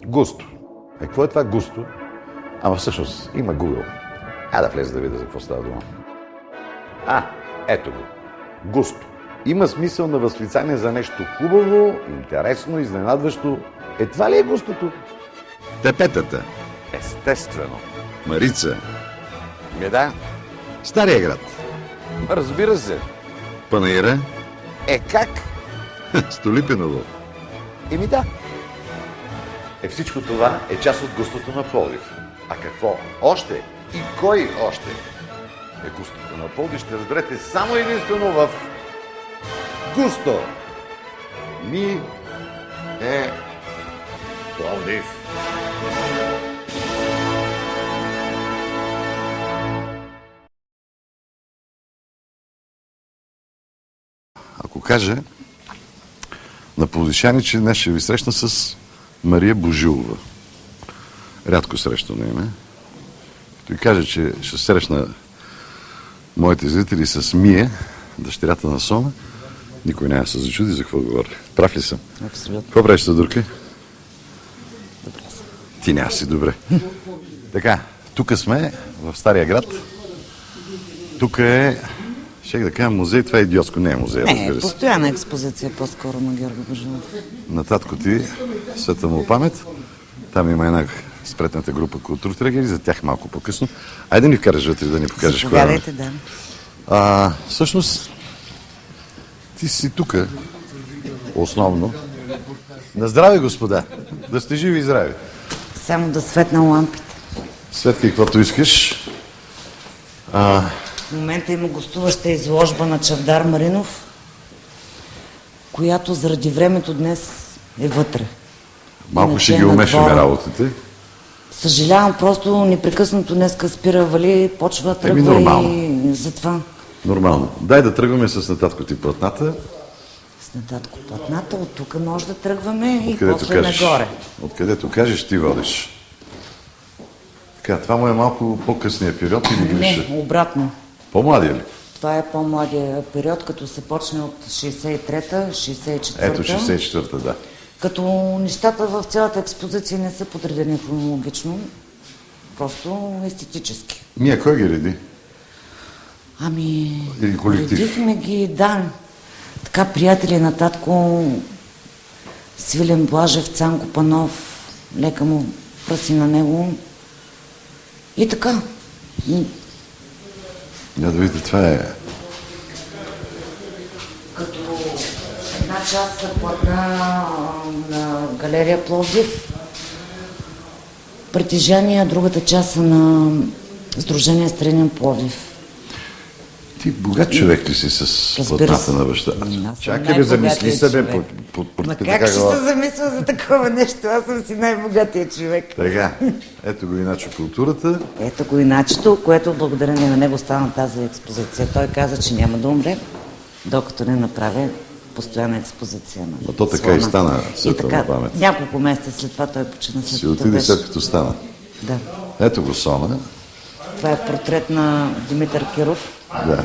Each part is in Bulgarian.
Густо. Какво е това густо? Ама всъщност има Google. Да влезе да видя за какво става дума. Ето го. Густо. Има смисъл на възклицание за нещо хубаво, интересно, изненадващо. Това ли е густото? Тепетата. Естествено. Марица. Да. Стария град. Разбира се. Панаира. Как? Столипиново. Да. Всичко това е част от густото на Пловдив. А какво още и кой още е густото на Пловдив, ще разберете само единствено в Густо ми е Пловдив. Ако кажа на пловдивчани, че днес ще ви срещна с Мария Божилова. Рядко срещано име. Като ви кажа, че ще срещна моите зрители с Мия, дъщерята на Сома, никой няма да се зачуди за какво говоря. Прав ли съм? Абсолютно. Какво правиш, Съдурка? Добре съм. Ти няма си добре. Така, тук сме в Стария град. Тук е, щех да кажа музей, това е идиотско, не е музей, разбира се. Постоянна експозиция по-скоро на Георги Божилов. На татко ти, света му памет, там има една спретната група културтрегери, за тях малко по-късно. Айде да ни вкараш вътре, да ни покажеш какво е. Заповядайте, да. Всъщност, ти си тук, основно. На здраве, господа! Да сте живи и здрави! Само да светна лампите. Светки, каквото искаш. В момента има гостуваща изложба на Чавдар Маринов, която заради времето днес е вътре. Малко Иначе ще ги е на умешаме двора. работите. Съжалявам, просто непрекъснато днеска спира, вали, почва, тръгва нормално. и затова. Нормално. Дай да тръгваме с нататко ти платната. С нататко платната, от тук може да тръгваме и Откъдето после нагоре. Откъдето кажеш, ти водиш. Така, това му е малко по-късния период или више? Не, обратно. По-младия ли? Това е по-младия период, като се почне от 63-та, 64-та. Ето, 64-та, да. Като нещата в цялата експозиция не са подредени хронологично, просто естетически. Мия, кой ги реди? Или колектив? Редихме ги, да. Така, приятели на татко, Свилен Блажев, Цанко Панов, лека му пръси на него. И така. Да видите, това е... Като една част са платна на галерия Пловдив, притежание, а другата част са на Сдружение Старинен Пловдив. Ти богат човек ли си с платната на баща? Чакай, замисли себе. Ма как ще се замисля за такова нещо? Аз съм си най-богатия човек. Така, ето го иначе културата. Ето го иначето, което благодарение на него стана тази експозиция. Той каза, че няма да умре, докато не направи постоянна експозиция на Но то така слона. и стана, И светла така, на памет. няколко месеца след това той почина. Си отиде след като стана. Да. Ето го Сома. Това е портрет на Димитър Киров, Да.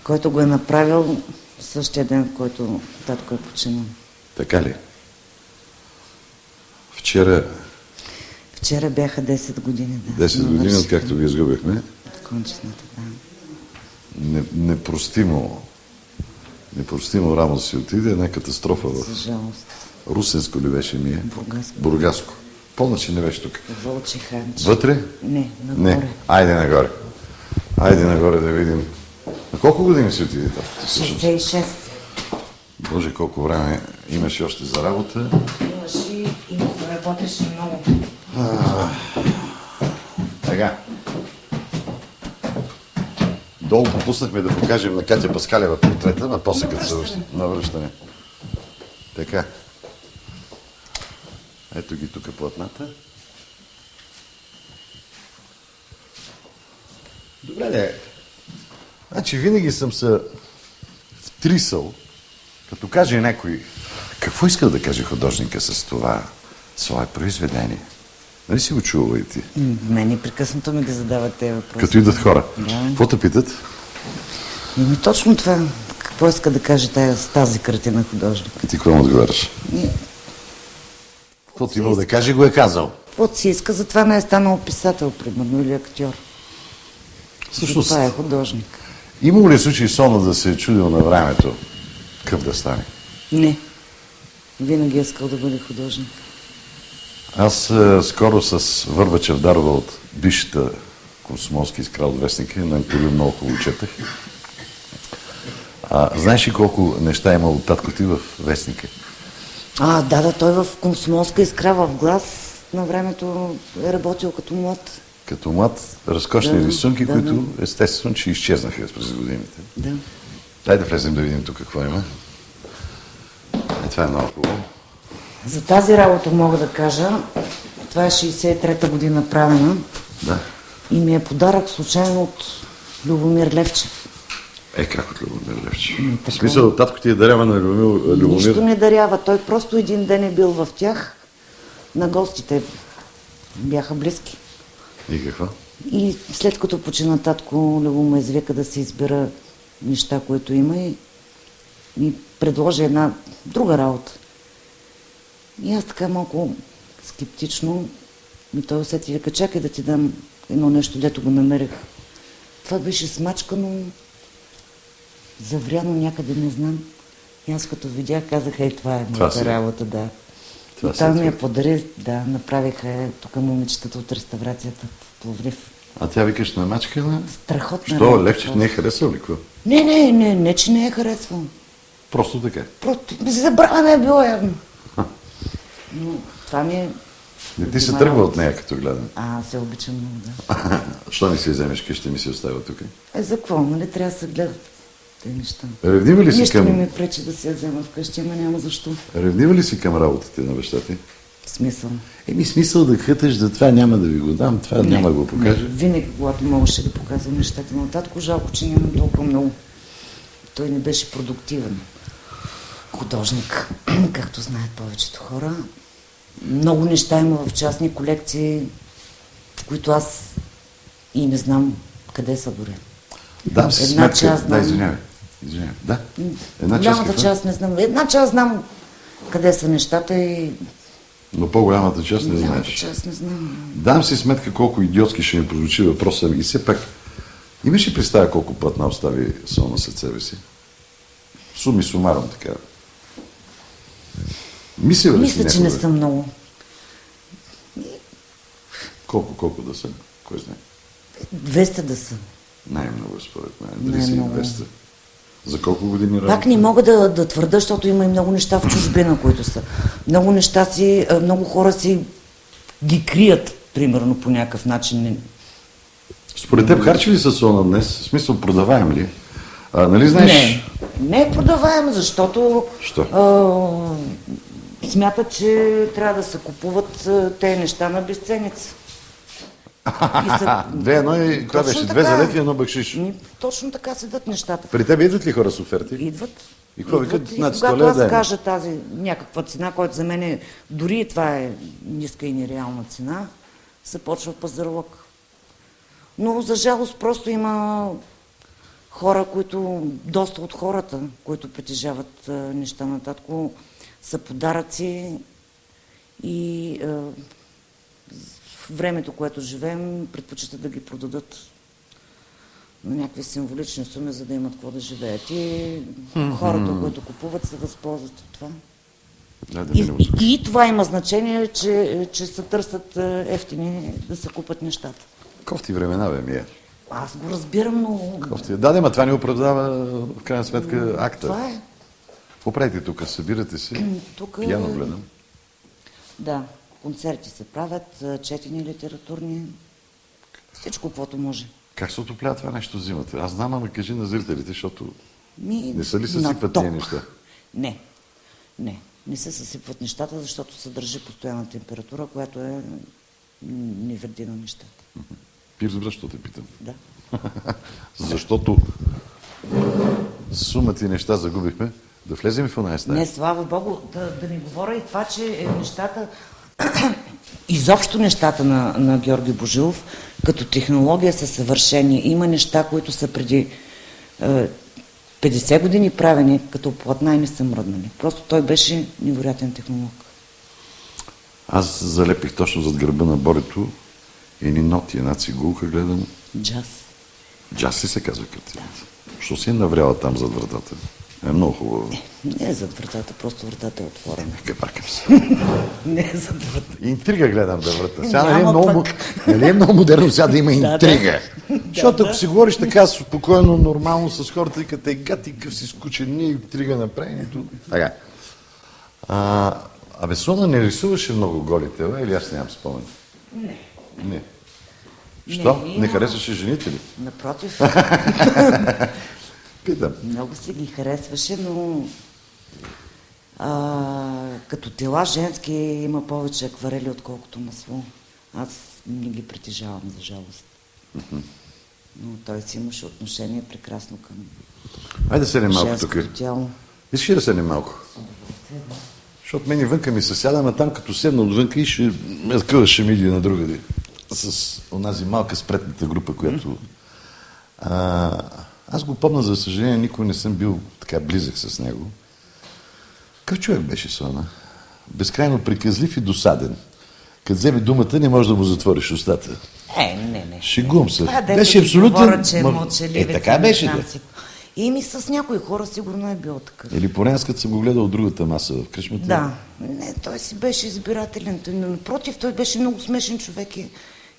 който го е направил същия ден, в който татко е починал. Така ли? Вчера, Вчера бяха 10 години. Да, 10 години, откакто ги изгубихме, кончетната, да. непростимо рамо си отиде, една катастрофа За в жалост. Русенско ли беше Мия? Бургаско. Бургаско. Помня, че не беше тук. Вълчи ханче. Вътре? Не, нагоре. Не. Айде нагоре. Айде нагоре да видим. На колко години си отиде там? 66. Боже, колко време имаше още за работа. Имаш и работеше много. Така. Долу пропуснахме да покажем на Катя Паскалева портрета, а после като се навръщане. Така. Ето ги тук платната. Добре, не. Значи винаги съм се втрисал, като каже някой, какво иска да каже художника с това свое произведение? Нали си го чувала и ти? Мен непрекъснато ми ги задават тези въпроси. Като идат хора. Да. Какво те питат? Точно това. Какво иска да каже тази картина художник? И ти какво му отговаряш? Каквото имал да каже, го е казал. Каквото си иска, затова не е станал писател, примерно, или актьор. Всъщност, Това е художник. имало ли случай Сона да се е чудил на времето какъв да стане? Не. Винаги е искал да бъде художник. Аз скоро с Върба Чавдарова от бившата комсомолски изкрал от вестника, на който много хубаво четах. Знаеш ли колко неща е имал татко ти в вестника? Да, той в комсомолска искра в Глас на времето е работил като млад. Като млад, разкошни рисунки, да, които естествено, че изчезнаха през годините. Да. Дай да влезем да видим тук какво има. Това е много хубаво. За тази работа мога да кажа, това е 63-та година правена Да. и ми е подарък случайно от Любомир Левчев. Как от Любомир Левчев? така. В смисъл, татко ти е дарява на Любомир? Нищо не дарява, той просто един ден е бил в тях, на гостите бяха близки. И какво? И след като почина татко, Любо ме извика да се избира неща, които има и ми предложи една друга работа. И аз така малко скептично и той усети и вика, чакай да ти дам едно нещо, дето го намерих. Това беше смачкано, завряно някъде, не знам. И аз като видях, казах, това е моята работа, да. Това и той ми я подари, да, направиха тук момичетата от реставрацията в Пловдив. А тя викаш на мачкана? Страхотна Що, работа. Левчев не е харесал ли какво? Не, че не е харесвал. Просто така. Просто забравена е било явно. Но това ми е... Не ти се тръгва от нея, като гледам. Се обичам много, да. Що не си вземеш къща ми се оставя тук? За какво? Нали трябва да се гледат тези неща? Ревнива ли си Нищо към... не ми пречи да си я взема вкъщи, ама няма защо. Ревнива ли си към работите на баща ти? В смисъл. Смисъл да хъташ, да това няма да ви го дам, това няма да го покажа. Винаги, когато можеше да показва нещата на татко, жалко, че нямам толкова много. Той не беше продуктивен художник, както знаят повечето хора. Много неща има в частни колекции, които аз и не знам къде са дори. Дам си Една сметка. част Да, знам. извинявай. Да. Голямата част не знам. Една част знам къде са нещата и... Но по-голямата част не Голямата знаеш. част не знам. Дам си сметка колко идиотски ще ми прозвучи въпроса и все пак имаш ли представя колко платна остави Сона след себе си? Суми сумаром така. Мисля, че не съм много. Колко да са? Кой знае? 200 да са. Най-много според мен. Не Дали си много. 200? За колко години работа? Пак не мога да твърда, защото има и много неща в чужбина, които са. Много неща много хора си ги крият, примерно, по някакъв начин. Според теб харчи ли са Сона днес? В смисъл продаваем ли? Нали знаеш? Не е продаваем, защото Що? смятат, че трябва да се купуват тези неща на безценица. Две едно и това беше 2 за лев и едно бакшиш. Точно така седат нещата. При теб идват ли хора с оферти? Идват. И какво викат? Значи, Когато 100 лева аз дай ми. кажа тази някаква цена, която за мен дори и това е ниска и нереална цена, се почва пазарлък. Но за жалост просто има хора, доста от хората, които притежават неща на татко, са подаръци и в времето, което живеем, предпочитат да ги продадат на някакви символични суми, за да имат какво да живеят. И хората, които купуват, се възползват от това. И това има значение, че се търсят ефтини да се купат нещата. Кофти времена, бе, ми е. Аз го разбирам, но... Кофти. Да, ма това не оправдава в крайна сметка акта. Това е. Какво правите тук? Събирате се? Тук... Пияно гледам. Да, концерти се правят, четени литературни, всичко, каквото може. Как се отоплява това нещо зимата? Аз знам, ама кажи на зрителите, защото не са ли на съсипват ток. тия неща? Не се съсипват нещата, защото се държи постоянна температура, която не вреди на нещата. Пир добре, що те питам. Да. Защото сума ти неща загубихме. Да влезем в оная стая. Не, слава Богу, да не говоря и това, че нещата, изобщо нещата на Георги Божилов, като технология са съвършени. Има неща, които са преди 50 години правени, като платна и не са мръднали. Просто той беше невероятен технолог. Аз залепих точно зад гърба на Борито едни ноти, една цигулка, гледам. Джаз. Джаз ли се казва картината? Що си е навряла там зад вратата? Е много хубаво. Не е зад вратата, просто вратата е отворена. Бъркам се. Не е зад вратата. Интрига гледам да врата. Сега Няма нали е много модерно сега да има интрига. Да. Защото ако си говориш така спокойно, нормално с хората и като е гати, къв си скучен, ние интрига направим. Така. Абе, Сона не рисуваше много голи тела или аз нямам спомен? Не. Що? Не харесваше жените ли? Напротив, Питам. много си ги харесваше, но като тела женски има повече акварели, отколкото масло. Аз не ги притежавам, за жалост. Но той си имаше отношение прекрасно към Айде да седнем малко тук. женското тяло. Искаш ли да седнем малко? Защото мен и вънка ми се сяда, ама там като седна отвънка и ще ми иди на другаде. С онази малка спретната група, която... Аз го помня, за съжаление, никой не съм бил така близък с него. Какъв човек беше Сона? Безкрайно приказлив и досаден. Като вземе думата, не можеш да му затвориш устата. Не. Шегувам се. Това Беше абсолютен... Говоря, че е мълчаливец. така беше, да. И ми с някои хора сигурно е бил такъв. Или поне аз като съм го гледал от другата маса в кръчмата. Да. Не, той си беше избирателен. Напротив, той беше много смешен човек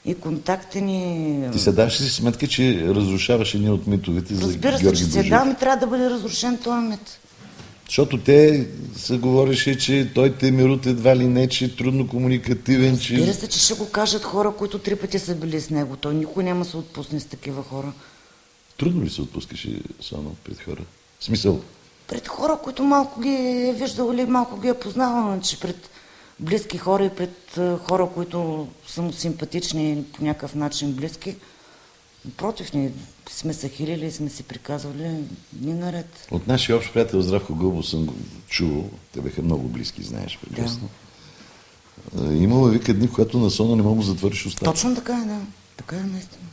и контактен и... Ти се даваш ли си сметка, че разрушаваш едни от митовете за Разбира се, Георги че Божиев? се да, ми трябва да бъде разрушен този мит. Защото те се говореше, че той Темирут едва ли не, че е трудно комуникативен, Разбира че... се, че ще го кажат хора, които 3 пъти са били с него. Той никой няма се отпусне с такива хора. Трудно ли се отпускаше само пред хора? В смисъл, Пред хора, които малко ги е виждал или малко ги е познавал, че пред близки хора и пред хора, които са му симпатични и по някакъв начин близки. Напротив, ние сме се хилили и сме си приказвали ни наред. от нашия общ приятел Здравко Гълбо съм го чувал, те бяха много близки, знаеш прекрасно. Имало вика дни, когато на Сона не мога да затвориш устата. Точно така е, да. Така е наистина.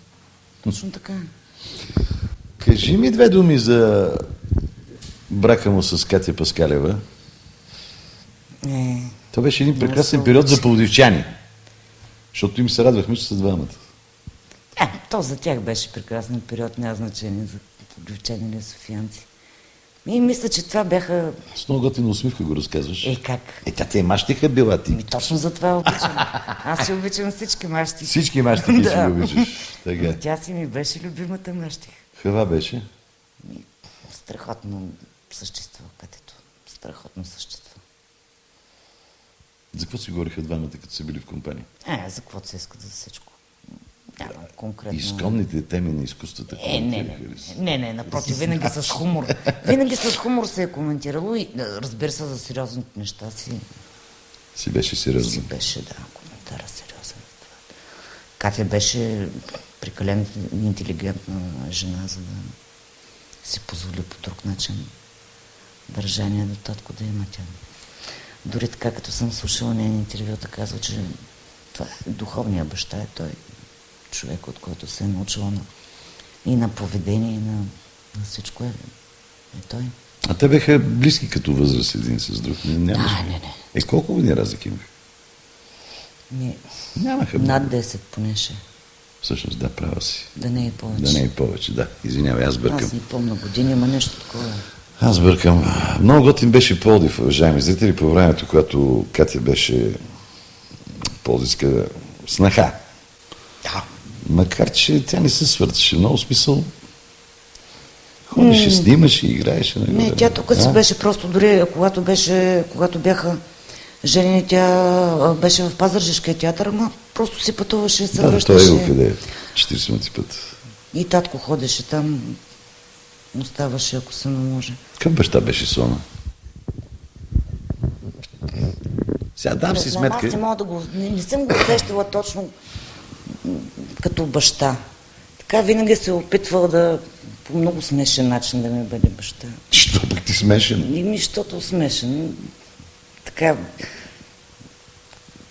Точно така е. Кажи ми 2 думи за брака му с Катя Паскалева. Това беше един прекрасен период за пловдивчани. Защото им се радвахме, че са двамата. То за тях беше прекрасен период, няма значение за пловдивчани или софиянци. И мисля, че това бяха... С много готина усмивка го разказваш. Как? Тя ти е мащиха била ти. Точно за това обичам. Аз си обичам всички мащи. Всички мащихи си го обичаш. Така. Тя си ми беше любимата мащиха. Каква беше? Страхотно същество, Катето. Страхотно същество. За какво си говориха двамата, като са били в компания? За какво се иска за всичко? Няма конкретно. Изконните теми на изкуствата. Не, напротив, винаги с хумор. Винаги с хумор се е коментирало и разбира се, за сериозните неща си беше сериозно. Си беше, да, коментара сериозен. Катя беше прекалено интелигентна жена, за да си позволи по друг начин държание до татко да има тя. Дори така, като съм слушала нейни интервюта, казва, че това е духовният баща, е той човек, от който се е научила и на поведение, и на всичко е той. А те бяха близки като възраст един с друг? Не. Колко години разлики имах? Нямаха. Над 10 понеше. Всъщност, да, права си. Да не е повече. Да не е повече, да. Извинявай, аз бъркам. Аз не помня години, има нещо такова. Аз бъркам. Много готин беше Пловдив, уважаеми зрители, по времето, когато Катя беше пловдивска снаха. Да. Макар, че тя не се свърташе много, смисъл. Ходеше, снимаше, играеше. Не, тя тук си беше просто, дори когато бяха женени, тя беше в Пазарджишкия театър, ама просто си пътуваше и се връщаше. Той е къде 40 минути път. И татко ходеше там, оставаше, ако се наложи. Какъв баща беше Сона? Сега дам си сметка. Аз не мога не съм го усещала точно като баща. Така винаги се опитвал да по много смешен начин да ми бъде баща. Що пък ти смешен? Защото смешен. Така,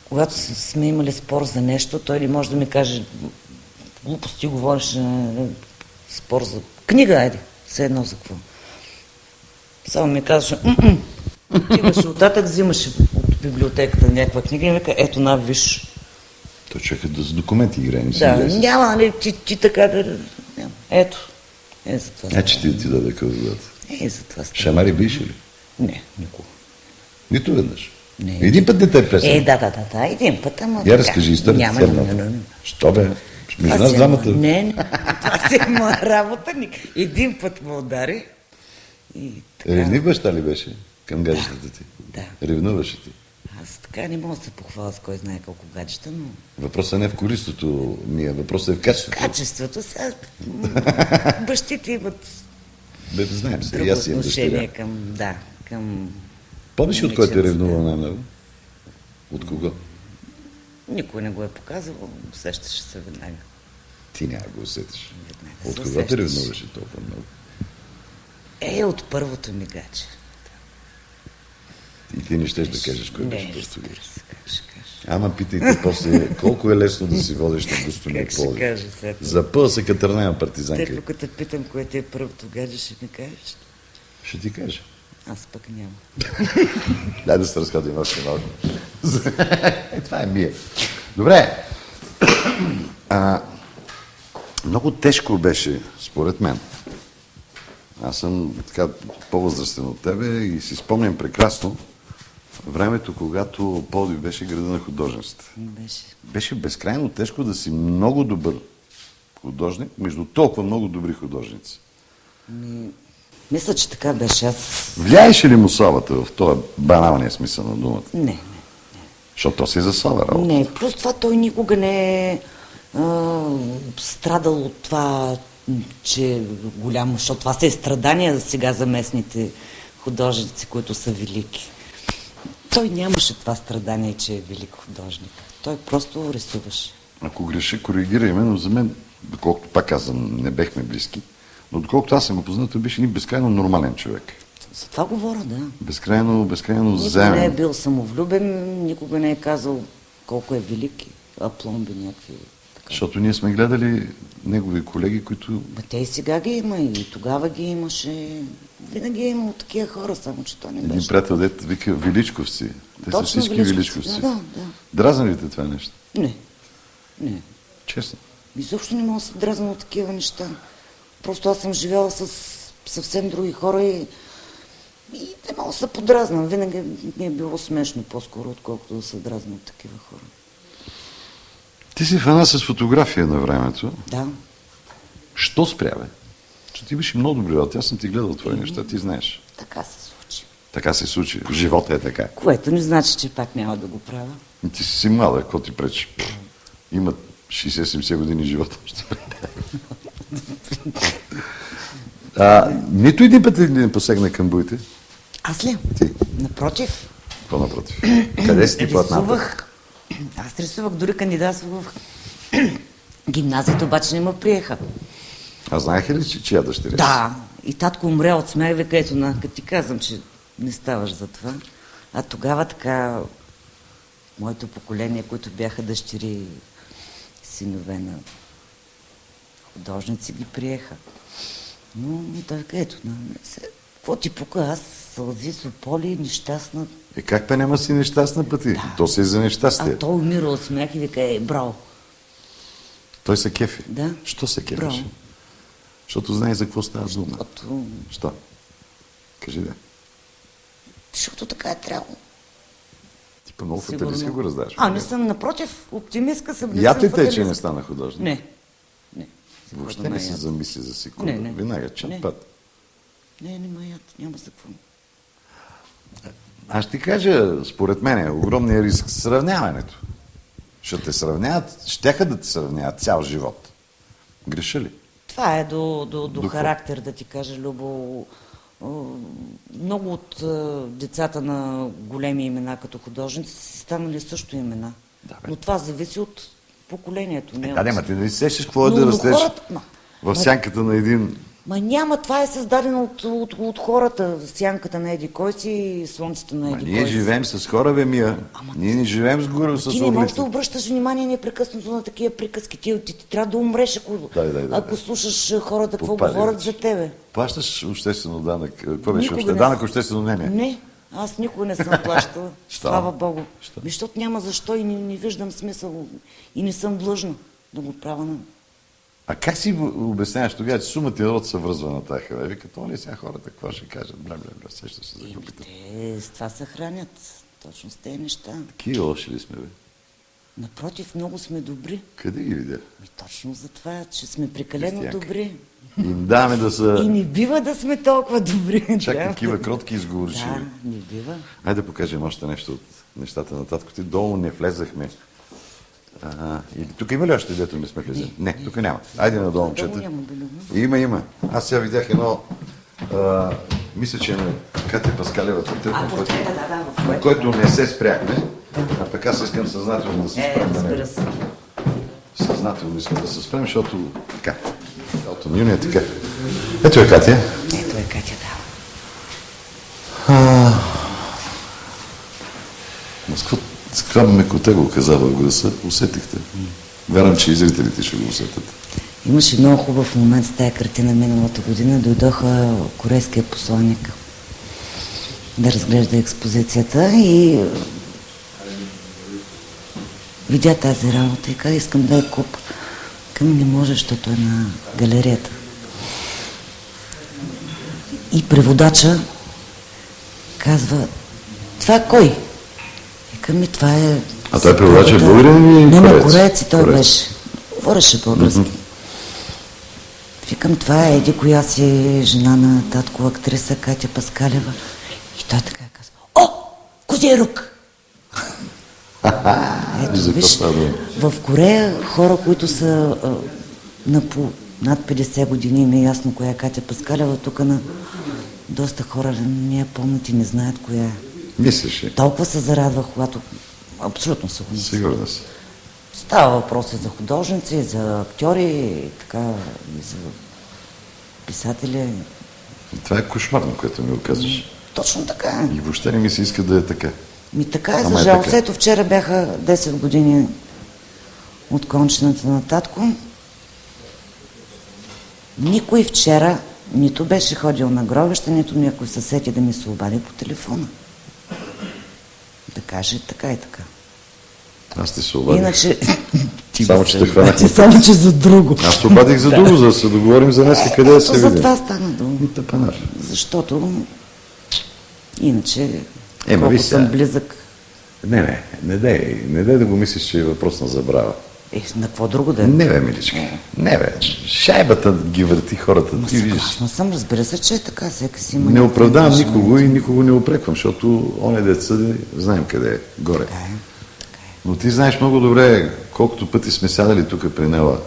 когато сме имали спор за нещо, той ли може да ми каже глупости, говориш спор за книга, айде, все едно за какво. Само ми казваше, отиваше оттатък, взимаше от в библиотеката някаква книга и ми вика, ето на, виж. Той човекът да с документи играе, не си Да, играе с- няма, нали, ти така да... Няма. Ето. За това става. че ти даде кълзата. За това става. Шамари биш ли? Не, никога. Нито веднъж. Не. Един път не те е песен. Да, един път, ама... Я така. разкажи историята Няма, цялата. не. Що бе? Между Това нас си е двамата. Не, това си е моя работа. Един път ме удари и така... Ревнив баща ли беше към гаджетата ти? Да. Ревнуваше ти. Аз така не мога да се похваля с кой знае колко гаджета, но... Въпросът не е в количеството ми, въпросът е в качеството. Качеството сега... Бащите имат Бе, знаем се, и друго аз имам отношение дъщеря. към... Помниш ли от който е момиченцата? ревнувал най-много? От кого? Никой не го е показвал, усещаше се веднага. Ти няма го усетиш. Веднага От се кого те усещаш. ревнуваше толкова много? От първото ми гадже. И ти не щеш да кажеш кой беше Не, просто разбира геш. се, как ще кажа. Ама питайте после колко е лесно да си водиш на Гостомир Как ще Пловдив. кажа след това? За пъл се катърнава Те, партизанка. като те питам, кое ти е първото гадже, ще ми кажеш. Ще ти кажа. Аз пък няма. Дай да се разходим още малко. Това е мия. Добре. Много тежко беше, според мен. Аз съм така по-възрастен от тебе и си спомням прекрасно времето, когато Пловдив беше града на художниците. Беше. Беше безкрайно тежко да си много добър художник, между толкова много добри художници. Мисля, че така беше. Аз... Влияеше ли му славата в този баналния смисъл на думата? Не. Защото то си е за слава работа. Не, плюс това той никога не е страдал от това, че е голямо, защото това са и страдания сега за местните художници, които са велики. Той нямаше това страдание, че е велик художник. Той просто рисуваше. Ако греша, коригирай ме, но за мен, доколкото пак казвам, не бехме близки, но доколкото аз съм го познал, той беше един безкрайно нормален човек. За това говоря, да. Безкрайно Никога не е заемен. бил самовлюбен, никога не е казал колко е велик, апломби някакви. Така. Защото ние сме гледали негови колеги, които... Ма те и сега ги има, и тогава ги имаше. Винаги е имало такива хора, само че то не Един беше. приятел, дет вика Величковци. Те са всички Величковци. Да. Дразни ли те това нещо? Не. Честно. Изобщо не мога да се дразна от такива неща. Просто аз съм живяла с съвсем други хора и не мога да се подразнам. Винаги ми е било смешно по-скоро, отколкото да се дразна от такива хора. Ти си фана с фотография на времето. Да. Що спря, бе? Че ти беше много добри работи. Аз съм ти гледал твои неща, ти знаеш. Така се случи. Така се случи. Живота е така. Което не значи, че пак няма да го правя. И ти си млада, какво ти пречи? Има 60-70 години живота. Нито един път ли не посегна към буите? Аз ли? Ти. Напротив. Какво напротив? Къде си ти платната? Рисувах. Аз рисувах, дори кандидатствах в гимназията, обаче не ме приеха. А знаеха ли, че чия дъщеря си? Да. И татко умря от смях, века, ето на, като ти казвам, че не ставаш за това. А тогава така, моето поколение, които бяха дъщери и синове на художници, ги приеха. Но той вика, ето, какво ти пука, аз сълзи, сополи, нещастна. Как пе няма си нещастна пъти? Да. То се е за нещастие. А той умира от смях и вика, браво. Той се кефи. Да. Що се кефеше? Браво. Защото знае за какво става дума. Защото, Що? Кажи да. защото така е трябвало. Ти по много фаталистка го раздаваш. Не съм, напротив, оптимистка съм. Я съм те, че фаталистка. не стана художник. Не. Въобще не се замисли за секунда. Не. Веднага, чат Не. път. Не ма яд, няма за какво. Аз ще ти кажа, според мен е огромният риск сравняването. Ще те сравняват, щяха да те сравняват цял живот. Греша ли? Това е до какво? характер, да ти кажа, Любо. Много от децата на големи имена като художници си станали също имена. Да, бе. Но това зависи от поколението. Не Да, от... няма, ти не сещаш какво е Но да растеш хората- в сянката на един... Ма няма, това е създадено от хората. Сянката на еди кой си и слънцето на еди Ние кой си. живеем с хора, бе, Мия. Ние не живеем с гора, с Ти не можеш да облици. обръщаш внимание непрекъснато на такива приказки. Ти трябва да умреш, ако слушаш хората какво Попали говорят вече. за тебе. Плащаш обществено данък. Какво беше? Никога не. Данък обществено мнение. Не. Аз никога не съм плащала. Що? Слава Богу. Що? Защото няма защо и не виждам смисъл. И не съм длъжна да го правя на... А как си обясняваш тогава, че сумата и народ се връзва на тази храна? Вика, то ли сега хората какво ще кажат? Бля, сеща се за групите. Те с това се хранят. Точно с тези неща. Такива лоши ли сме, бе? Напротив, много сме добри. Къде ги видя? Точно за това, че сме прекалено Християнка. добри. Им даваме да са... И не бива да сме толкова добри. Чак Трябва такива да- кротки изговорчиви. Да, не бива. Айде да покажем още нещо от нещата на татко ти. Долу не влезахме. Тук има ли още, дето не сме влезали? Не, тук няма. Айде надолу, момчета. Долу няма да няма. Има. Аз сега видях едно... мисля, че е на Катя Паскалева портрет, А, на който, портрета, да, в на който не се спряхме. А пък аз искам съзнателно да се спрем на разбира него. се. Съзнателно искам да се спрем, защото така. Цялото ми е така. Ето е Катя. Ето е Катя, да. С каква мекота го каза в гласа, усетихте. Вярвам, че и зрителите ще го усетят. Имаше много хубав момент с тая картина миналата година. Дойдоха корейския посланник да разглежда експозицията и видя тази работа и каза, искам да я купа. Към не може, защото е на галерията. И преводача казва, това кой? И към ми, това е... А той преводач е българин или Не, кореец? кореец и той Кореец. беше. Говореше български. Викам, това е еди коя си жена на татко актриса Катя Паскалева. И той така казва, о, Козирук! Ето, За виж, какво става дума? в Корея хора, които са над 50 години, не е ясно коя е Катя Паскалева, тук на доста хора не я помнят и не знаят коя е. Мислиш ли? Толкова се зарадвах, когато абсолютно се умисля. Сигурно си. Става въпрос и за художници, и за актьори, и така, и за писатели. Това е кошмарно, което ми го казваш. Точно така. И въобще не ми се иска да е така. Ми така е, Ама за е жалост. така. Ето вчера бяха 10 години от кончината на татко. Никой вчера нито беше ходил на гробище, нито някой се сети да ми се обади по телефона. Да каже така и така. Аз ти се обадих. Иначе... Само, че те хванах. Само, че за друго. Аз се обадих за друго, за да се договорим за днес къде да се За видим. това стана дума. И тъпанар. Защото иначе Ема, колко виж сега. съм близък. Не дай да го мислиш, че е въпрос на забрава. На какво друго да е? Не бе, миличка. Не бе. Шайбата ги върти хората. Ти виждаш. Съгласна съм, разбира се, че е така. Всеки си има... Не оправдавам някакви никого и никого не опреквам, защото оне дет съди, знаем къде е, горе. Така е. Но ти знаеш много добре, колкото пъти сме сядали тук при Нела.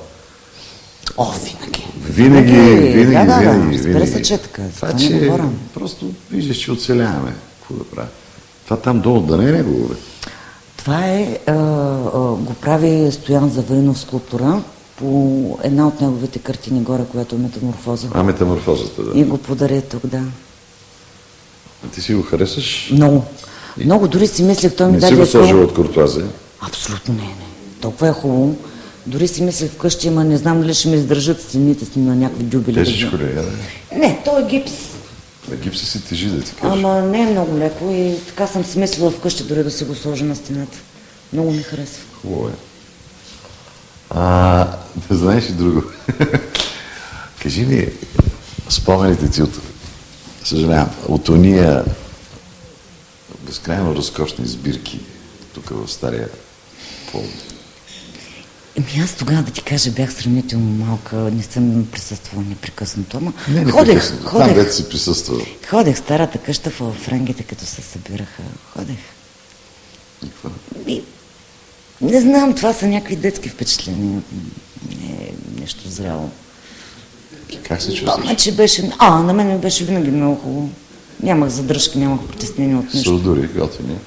О, винаги. Винаги. Разбира се, че е така. Това, Това не че говорим. просто виждаш, че оцеляваме. Какво да правя? Това там долу да не е негово, бе. Това е, го прави Стоян Заваринов скулптура по една от неговите картини горе, която е метаморфоза. Метаморфозата, да. И го подари тук, да. Ти си го харесаш? Много. Много, дори си мислех, той ми Не си даде го акрил. сложил от куртуазия? Абсолютно не. Толкова е хубаво. Дори си мислех вкъщи, ама не знам дали ще ми издържат стените с на някакви дюбели. Тежичко ли е, да? Не, то е гипс. На гипса си тежи, да ти кажа. Ама не е много леко и така съм си мислила вкъщи дори да си го сложа на стената. Много ми харесва. Хубаво е. Да знаеш и друго. Кажи ми, спомените ти от, съжалявам, от ония безкрайно разкошни сбирки тук в Стария Пловдив. Аз тогава да ти кажа, бях сравнително малка, не съм присъствала непрекъснато, ама Не, ходех, Там, дето си присъствал. ходех старата къща в франгите, като се събираха. Ходех. И какво? И, не знам, това са някакви детски впечатления. Не е нещо зряло. Как се чувстваш? Помня, че беше... на мен ми беше винаги много хубаво. Нямах задръжки, нямах притеснение от нищо. Сълдури, готини.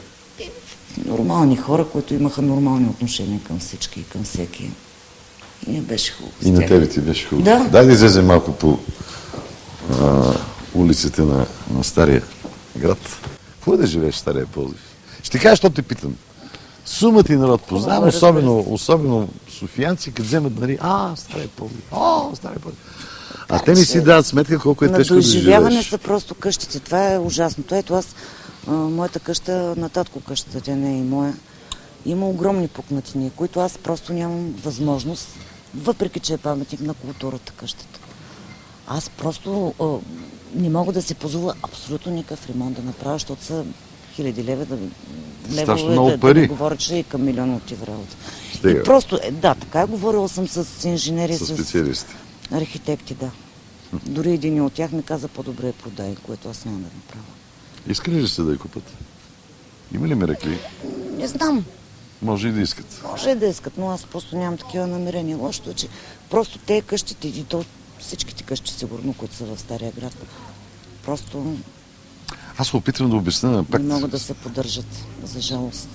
Нормални хора, които имаха нормални отношения към всички и към всеки. И ми беше хубаво. И на тебе ти беше хубаво. Да. Дай да излезем малко по улиците на Стария град. Какво е да живееш в Стария Пловдив? Ще ти кажа, що те питам. Сумата и народ познавам, особено софиянци, като вземат, нали, Стария Пловдив, Стария Пловдив. А те не си дават сметка колко е На тежко да доизживяване живееш. са просто къщите. Това е ужасното. Ето аз моята къща, на татко къщата, тя не е и моя, има огромни пукнатини, които аз просто нямам възможност, въпреки че е паметник на културата къщата. Аз просто не мога да си позволя абсолютно никакъв ремонт да направя, защото са хиляди лева Страшно много да пари. не говоря, че и към милион отива работа. Стига. И просто, да, така говорила съм с инженери, С с специалисти. архитекти, да. Дори един от тях ми каза по-добре продай, което аз няма да направя. Искали ли сте да я купат? Има ли меракли? Не знам, Може и да искат. може и да искат, но аз просто нямам такива намерения. Лошото е, че просто те къщите, и то всичките къщи сигурно, които са в Стария град, просто Аз се опитвам да обясня пак. не могат да се поддържат, за жалост.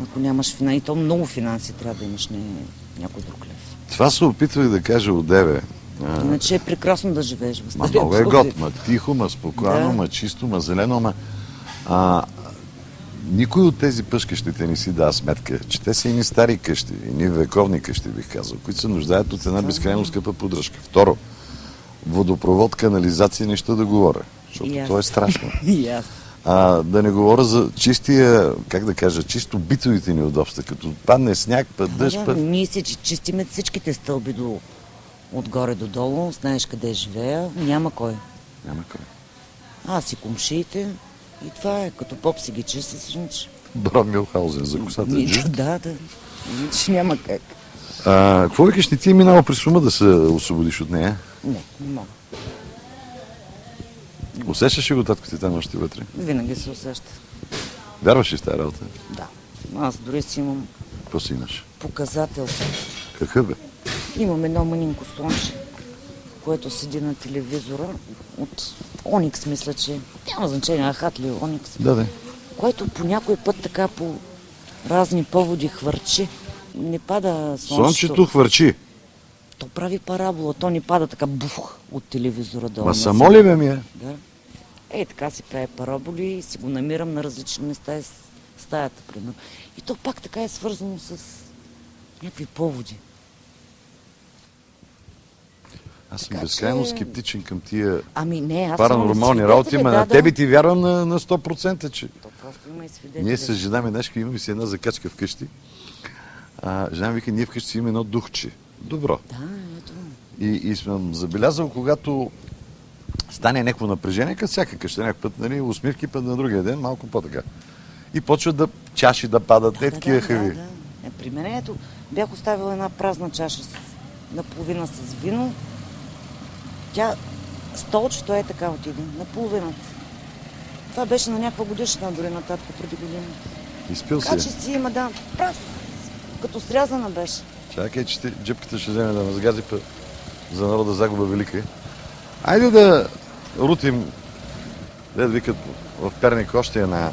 Ако нямаш финанси, и то много финанси трябва да имаш, не някой друг лев. Това се опитвах да кажа одеве. Иначе е прекрасно да живееш в Ма Стария много е Пловдив. год, ма тихо, ма спокойно, Да. ма чисто, ма зелено, ма... Никой от тези пъшкащите не си дава сметка, че те са едни стари къщи, едни вековни къщи, бих казал, които се нуждаят от една безкрайно скъпа поддръжка. Второ, водопровод, канализация, неща да говоря, защото И аз. то е страшно. И аз. Да не говоря за чистия, как да кажа, чисто битовите неудобства, като падне сняг, път дъжд, Да, път... ние си чистиме всичките стълби отгоре до долу, знаеш къде живея, няма кой. Няма кой. Аз и комшиите, и това е, като поп си ги чистиш, иначе. Брон Мюнхаузен за косата. Да, иначе няма как. Какво викаш, не ти е минало през ума да се освободиш от нея? Не мога. Усещаш ли го татката там още вътре? Винаги се усеща. Вярваш ли в тази работа? Да. Аз дори си имам Какво си имаш? показател. Какъв бе? Имам едно мънинко слонче, което седи на телевизора от Оникс, мисля, че няма значение, Ахат ли Оникс, Да. което по някой път така по разни поводи хвърчи. Не пада Слънчето хвърчи. То прави парабола, то не пада така бух от телевизора долу. Ма само ли бе ми е? Да. Така си прави параболи и си го намирам на различни места и стаята, примерно. И то пак така е свързано с някакви поводи. Аз съм Така безкрайно че- скептичен към тия Ами не, аз паранормални имам работи, свидетели, ма на тебе ти вярвам на 100%, че... То просто има и свидетели. Ние с жена ми, днешка имаме си една закачка вкъщи. Жена ми вика, ние вкъщи си имаме едно духче. Добро. Да, ето. И съм забелязал, когато стане някакво напрежение, като всяка къща, някакъв път, нали, усмивки, път на другия ден, малко по-така. И почват да чаши да падат, такива хави. Да. При мен ето бях оставила една празна чаша наполовина с вино. Тя, столчето е така отиде, наполовината. Това беше на някаква годишна, дори на татко преди година. Изпил Така си. че си има, да, прав. Като срязана беше. Чакай, че джъпката ще вземе да назгази за народа загуба велика. Айде да рутим, да викат в Перник още една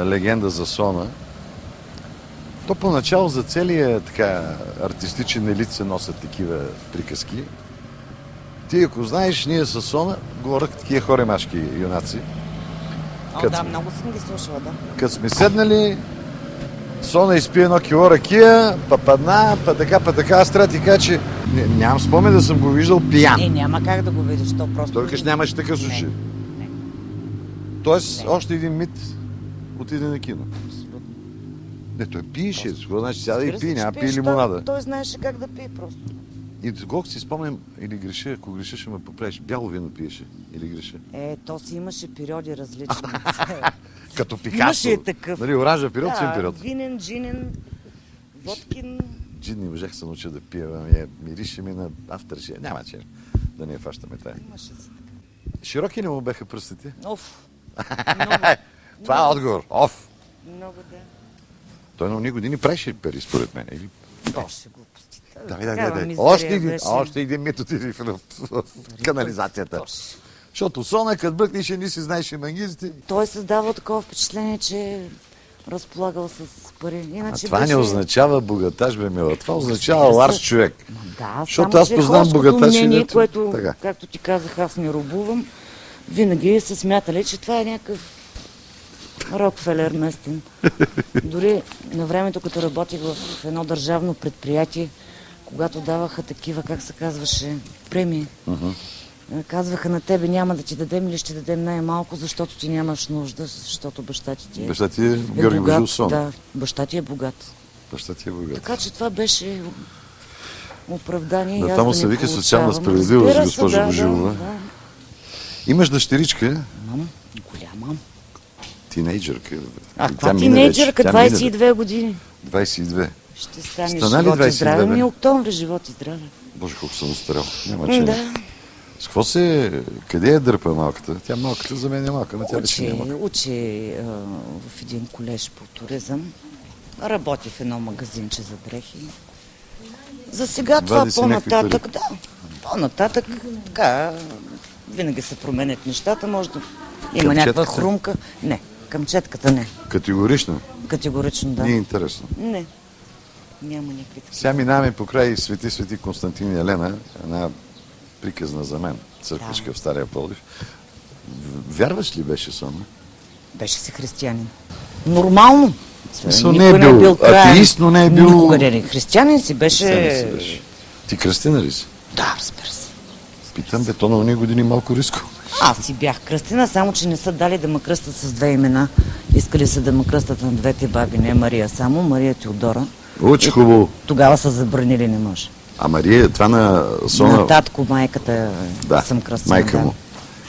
легенда за Сона. То поначало за целия така артистичен елит се носят такива приказки. Ти ако знаеш, ние с Сона говорят такива хоремашки юнаци. Да, много съм ги слушала, да. Като сме седнали, Сона изпи едно кило ракия, па падна, па така, аз трябва да ти кажа, че нямам спомен да съм го виждал пиян. Няма как да го видиш, то просто... Той викаш, нямаше такъв случай. Не. Тоест, Не. още един мит отиде на кино. Абсолютно. Не, той пиеше. Какво значи сяда и Разбира се, пие, че няма пие пиеш, лимонада. Той знаеше как да пие просто. И доколко си спомням, или греша, ако греша, ще ме поправиш. Бяло вино пиеше. Или греша. То си имаше периоди различни. Като Пикасо. Имаше и такъв. Нали, оранжев период, син Да, период. винен, джинен, водкин. Джин не можех се науча да пия, мирише ми на авторшия. Няма че да не я фащаме тая. Имаше си. Широки ли му беха пръстите? Оф. Много. Това е отговор. Оф! Много, да. Той на уния години правеше пари, според мен. Или... Точно глупости. Да. Мизерия Още един мит отиде в канализацията. Точно. Защото Сона, като бръкнеше, не си знаеше мангизите. Той създава такова впечатление, че е разполагал с пари. Иначе Това беше... не означава богаташ, бе, мила. Това означава Разбира се. ларс човек. Да, Защото само, аз че познавам хорското богаташи, мнение, дето- което, така. както ти казах, аз не робувам, винаги са смятали, че това е някакъв Рокфелер местен. Дори на времето, като работих в едно държавно предприятие, когато даваха такива, как се казваше, премии, Казваха на тебе, няма да ти дадем или ще дадем най-малко, защото ти нямаш нужда, защото баща ти е Баща ти е Георги богат. Божусон. Да, баща ти е богат. Баща ти е богат. Така че това беше оправдание. Да, и аз там му да се не вика получавам. социална справедливост, Разбира се, госпожо Божилова. Да. Имаш дъщеричка, Имам голяма. тинейджърка. А, Тя каква мина тинейджърка? вече. Тя мина, 22 години. 22. Ще стане Стана ли живот и 22, здраве. бе? Ми октомври, живот и здраве. Боже, колко съм устарял. Няма че. Да. С какво се... Къде е дърпа малката? Тя малката за мен е малка, но тя вече не е малка. Учи в един колеж по туризъм. Работи в едно магазинче за дрехи. За сега това Вади си някакви по-нататък, да. По-нататък, така, винаги се променят нещата. Може да има някаква Къмчетката? хрумка. Не, къмчетката не. Категорично. Категорично да. Не е интересно. Не. Няма никакви такива. Сега минаваме покрай Свети Константин и Елена, една приказна за мен, църквичка в Стария Пловдив. Вярваш ли беше Соня? Беше си християнин. Нормално. Смисъл, Никой не е бил краен. атеист, но не е бил... Никога не е. Християнин си беше... Християнин си беше. Ти кръстена ли си? Да, разбира се. Питам, бе, то на уния години малко риско. Аз си бях кръстена, само че не са дали да ме кръстат с две имена. Искали са да ме кръстат на двете баби, не Мария само, Мария Теодора. Очень хубаво. Тогава са забранили, не може. А Мария, това на Сона... На татко, майката Да, съм кръстена. майка му.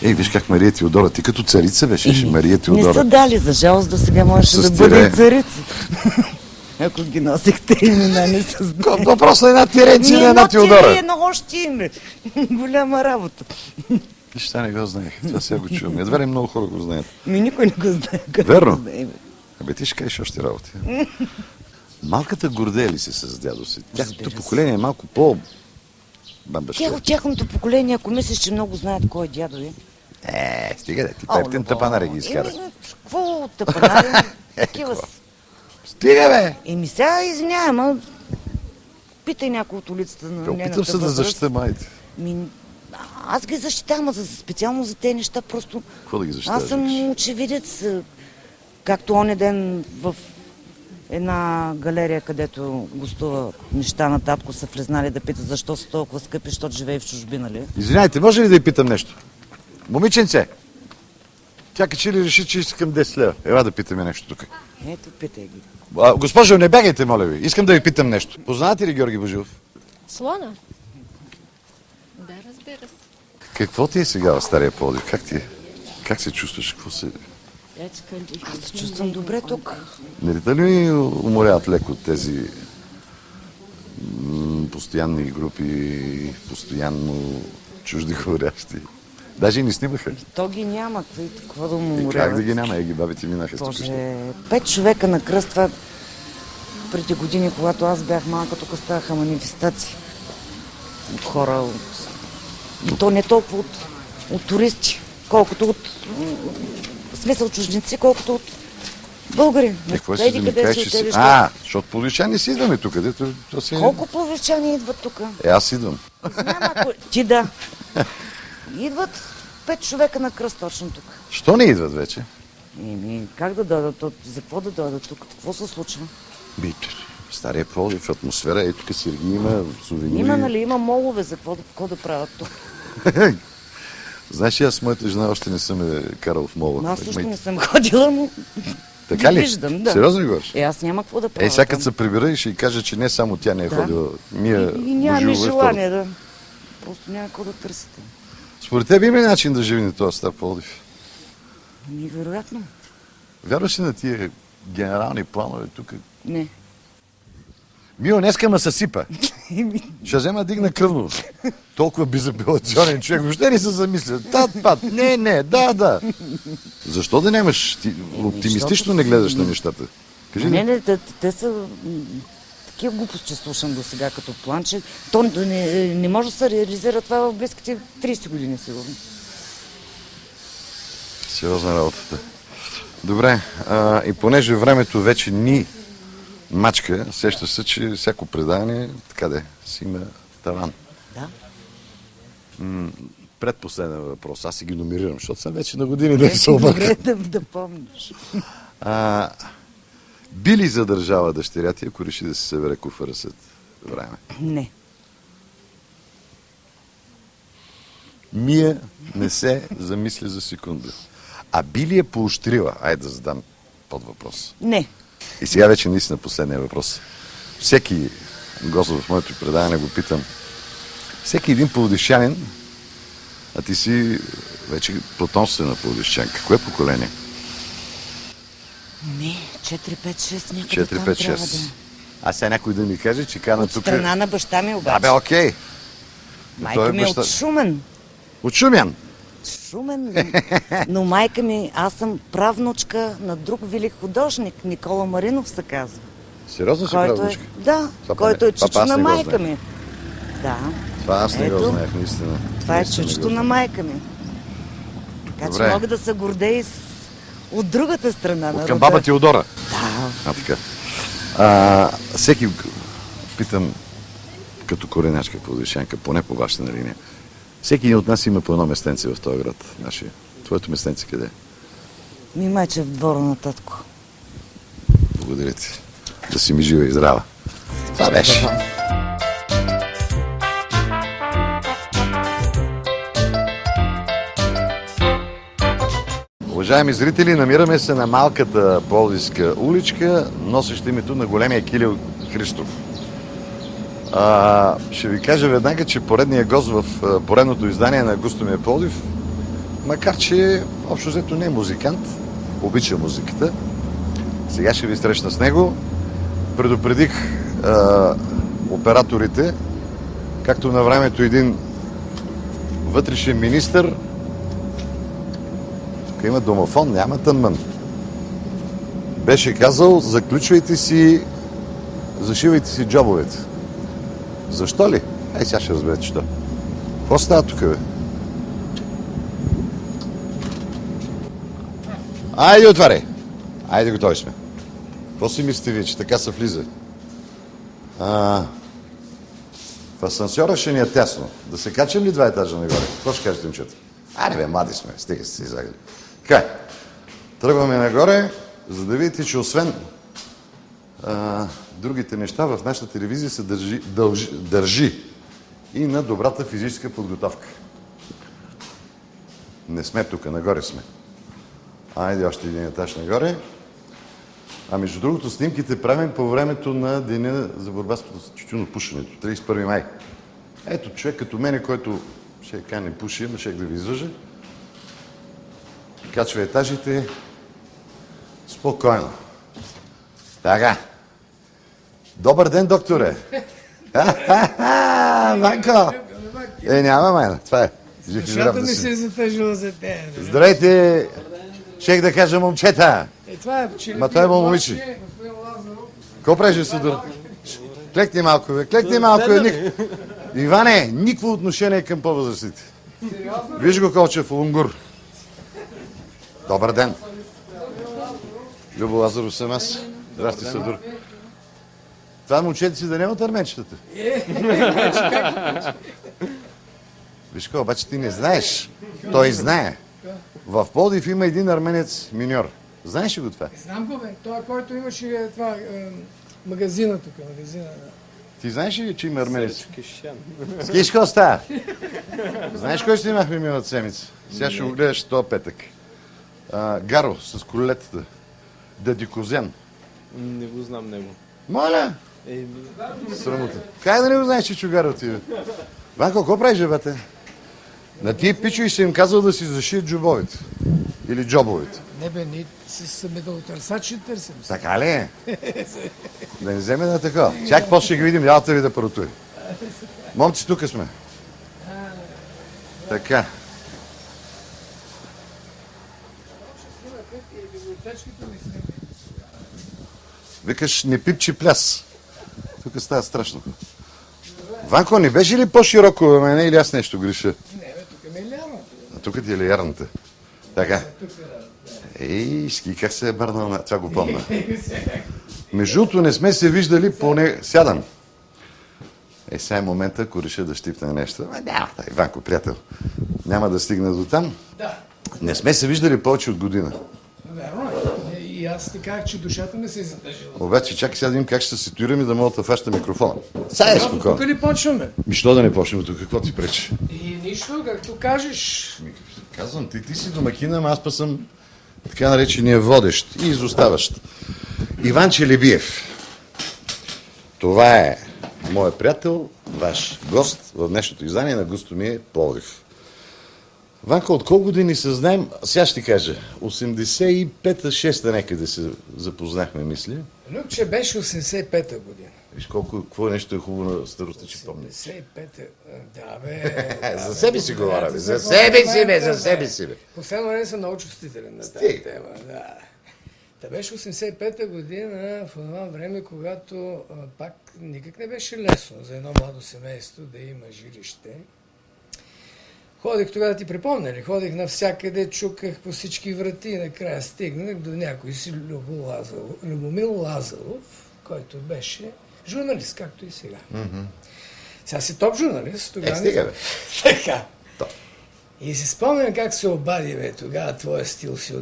Ей, виж как Мария Теодора, ти като царица беше, Мария Не Теодора. са дали, за жалост до сега можеше С да бъде тире. и царица. Ако ги носихте имена, не се знае. Въпрос на една тиренция на една тире, Теодора. едно още име. Голяма работа. Виж, това не го знаех. Това сега го чувам. Едва ли много хора го знаят. Никой не го знае. как Верно. го знае, бе. Абе, ти ще кажеш още работи. Малката гордея ли се с дядо си? Тяхното Разбира се. поколение е малко по... бамбаща. От тяхното поколение, ако мислиш, че много знаят кой е дядо е. Стига да ти пептен тъпанари ги изкара. Какво тъпанари? Такива са. Стига, бе! Еми сега извинявай, ама питай някой от улицата на Опитам нейната се да възраст. защита майите. Аз ги защитавам, специално за тези неща, просто... Какво да ги защитаваш? Аз съм очевидец, както оня ден в една галерия, където гостува неща на татко, са влезнали да питат защо са толкова скъпи, защото живее в чужбина ли? Извинявайте, може ли да я питам нещо? Момиченце, тя качи ли реши, че искам 10 лева? Ела да питаме нещо тук. Ето, питай ги. Госпожо, не бягайте, моля ви. Искам да ви питам нещо. Познавате ли Георги Божилов? Слона? Да, разбира се. Какво ти е сега в Стария Пловдив? Как ти е? Как се чувстваш? Какво се... Аз се чувствам добре тук. Не ли уморяват леко тези постоянни групи, постоянно чужди говорящи? Даже и не снимаха. То ги няма, какво да му И уморяват. как да ги няма? Ги бабите минаха. тук. Боже, 5 човека на кръст, това преди години, когато аз бях малка, тук ставаха манифестации от хора, и то не толкова от туристи, колкото от в смисъл чужденци, колкото от българи. Какво си да ми кажеш, че си... Защото поличани си идваме тук. Дето, то си... Колко повечани идват тук? Аз идвам. Знам, ако... Ти да. Идват 5 човека на кръст точно тук. Що не идват вече? Как да дойдат? За какво да дойдат тук? Какво се случва? Стария Пловдив, атмосфера, ето тук сирги има, сувенири. Има, нали, има молове, за какво да правят тук? Знаеш, аз с моята жена още не съм карал в мола. Аз също не съм ходила, но Така ли? виждам, да. Сериозно ли говориш? Аз няма какво да правя. Сега там. като се прибера и ще й кажа, че не само тя не е Да. ходила. Мия И нямам и Божилова е желание да... Просто няма какво да търсите. Според теб има ли начин да живи на този Стар Пловдив? Вероятно. Вярваш ли на тия генерални планове тук? Не. Мио, днеска ма съсипа. Ще взема дигна кръвно. Толкова безапелационен човек. Въобще не се замисля. Тат-пат. Не, да. Защо да нямаш? Ти оптимистично не гледаш на нещата. Кажи Не, ли? не, те са... Такива глупости слушам до сега като план, че то не може да се реализира това в близките 30 години, сигурно. Сериозна работата. Добре, и понеже времето вече ни мачка, сеща се, че всяко предаване, така де, си има таван. Да. Предпоследен въпрос, аз си ги номерирам, защото съм вече на години да се обърка. Добре да помниш. Би ли задържала дъщеря ти, ако реши да си събере куфара след време? Не. Мия не се замисля за секунда. А би ли я поощрила? Айде да задам под въпрос. Не. И сега вече наистина последния въпрос. Всеки гост в моето предаване го питам. Всеки един пловдивчанин, а ти си вече потомствена пловдивчанка. Кое поколение? Не, 4-5-6 някъде там 4-5-6. трябва да е. А сега някой да ми каже, че кана От тук... страна на баща ми обаче. Да бе, окей. Майка ми е от Шумен. От Шумян. Шумен, но майка ми, аз съм правнучка на друг велик художник, Никола Маринов се казва. Сериозно си Който правнучка? Да, Това който е това чичо аз на не го майка знаех. ми. Да. Това аз не го Ето, знаех, наистина. Това е Наистина не чичото го на знаех. майка ми. Така Добре. че мога да се гордея и от другата страна на От към рода. баба Теодора. Да. А, така. Всеки, питам, като коренячка пловдивчанка, поне по вашата линия, всеки един от нас има по едно местенце в този град. Нашия. Твоето местенце къде е? Ми майче в двора на татко. Благодаря ти. Да си ми жива и здрава. Това беше. Уважаеми зрители, намираме се на малката Пловдивска уличка, носеща името на големия Кирил Христов. Ще ви кажа веднага, че поредният гост в поредното издание на Густомия Пловдив, макар че общо взето не е музикант, обича музиката. Сега ще ви срещна с него. Предупредих операторите, както на времето един вътрешен министър, тук има домофон, няма тъмън. Беше казал, заключвайте си, зашивайте си джобовете. Защо ли? Ей, сега ще разберете, що. Какво става тук, бе? Айде, отваряй! Айде, готови сме. Какво си мислите вие, че така се влиза? В асансьора ще ни е тясно. Да се качим ли 2 етажа нагоре? Какво ще кажете, момчета? Айде бе, млади сме, стига се излагали. Така, тръгваме нагоре, за да видите, че освен другите неща в нашата телевизия се държи и на добрата физическа подготовка. Не сме тук, нагоре сме. Айде още един етаж нагоре. А между другото, снимките правим по времето на Деня за борба с тютюнопушенето, 31 май. Ето, човек като мене, който ще кане пуши, ама ще да ви излъжа, качва етажите спокойно. Така. Добър ден, докторе! Ванко! Няма майна, това е. Жив и здрав Душата да ми си. се е затъжила за тея. Здравейте! Щех да кажа момчета! Това е, че Ма той е момиче. Какво правиш, Съдър? Клекни малко, бе. Клекни малко, бе. Иване, никакво отношение към по-възрастните. Виж го, Колчев, Лунгур. Добър ден. Любо Лазаров съм аз. Здрасти, Съдър. Това момчета си да няма от арменчетата. Виж какво, обаче ти не знаеш. Той знае. В Пловдив има един арменец миньор. Знаеш ли го това? Знам го, бе. Той, който имаше това магазина тук, магазина. Ти знаеш ли, че има арменец? Скиш какво става? Знаеш кой ще имахме миналата седмица? Сега ще го гледаш този петък. Гаро с колелетата. Дади Козян. Не го знам него. Моля! Срамота. Как да не го знаеш, че Чугаро ти бе? Ванко, какво правиш, бе? На тия пичови ще им казал да си зашият джобовете. Или джобовете. Не бе, ние с медалотърсач ще търсим. Така ли е? Да не вземе на такова. Чак после ще ги видим, ялата ви да паратури. Момци, тук сме. Така. Викаш, не пипчи пляс. Тук става страшно. Ванко, не беше ли по-широко бе мене или аз нещо греша? Не, бе, тук ме е лява. А тук ти е ли ярната? Така. Ей, ски, как се е бърнал на... Това го помня. Между другото, не сме се виждали поне... Сядам. Сега е момента, ако реша да щипна нещо. Няма, Иванко, приятел. Няма да стигна до там. Да. Не сме се виждали повече от година. Верно е. И И аз ти казах, че душата ми се е затъжила. Обаче чакай сега да видим как ще се ситуираме да мога да фаща микрофона. Сега е спокойно. Тук ли почваме? Що да не почнем тук? Какво ти пречи? И нищо, както кажеш. Казвам, ти си домакина, ама аз па съм така наречения водещ и изоставащ. Иван Челебиев. Това е моят приятел, ваш гост в днешното издание на Гостомия Пловдив. Ванка, от колко години се знаем? Сега ще ти кажа. 85-6 някъде се запознахме, мисля. Любче беше 85-та година. Виж какво нещо е хубаво на старостта, че помня. 85-та, да бе. За себе си говоря, бе. За себе си, бе, за себе си, бе. Последно време съм много чувствителен на тази Стига. тема. Да. Та беше 85-та година, в това време, когато пак никак не беше лесно за едно младо семейство да има жилище. Ходих тогава, да ти припомня ли, ходих навсякъде, чуках по всички врати и накрая стигнах до някой си Любомил Лазаров, който беше журналист, както и сега. Сега си топ журналист. Тогава Стига, бе. Така. Топ. И си спомням как се обади, бе, тогава твоя стил си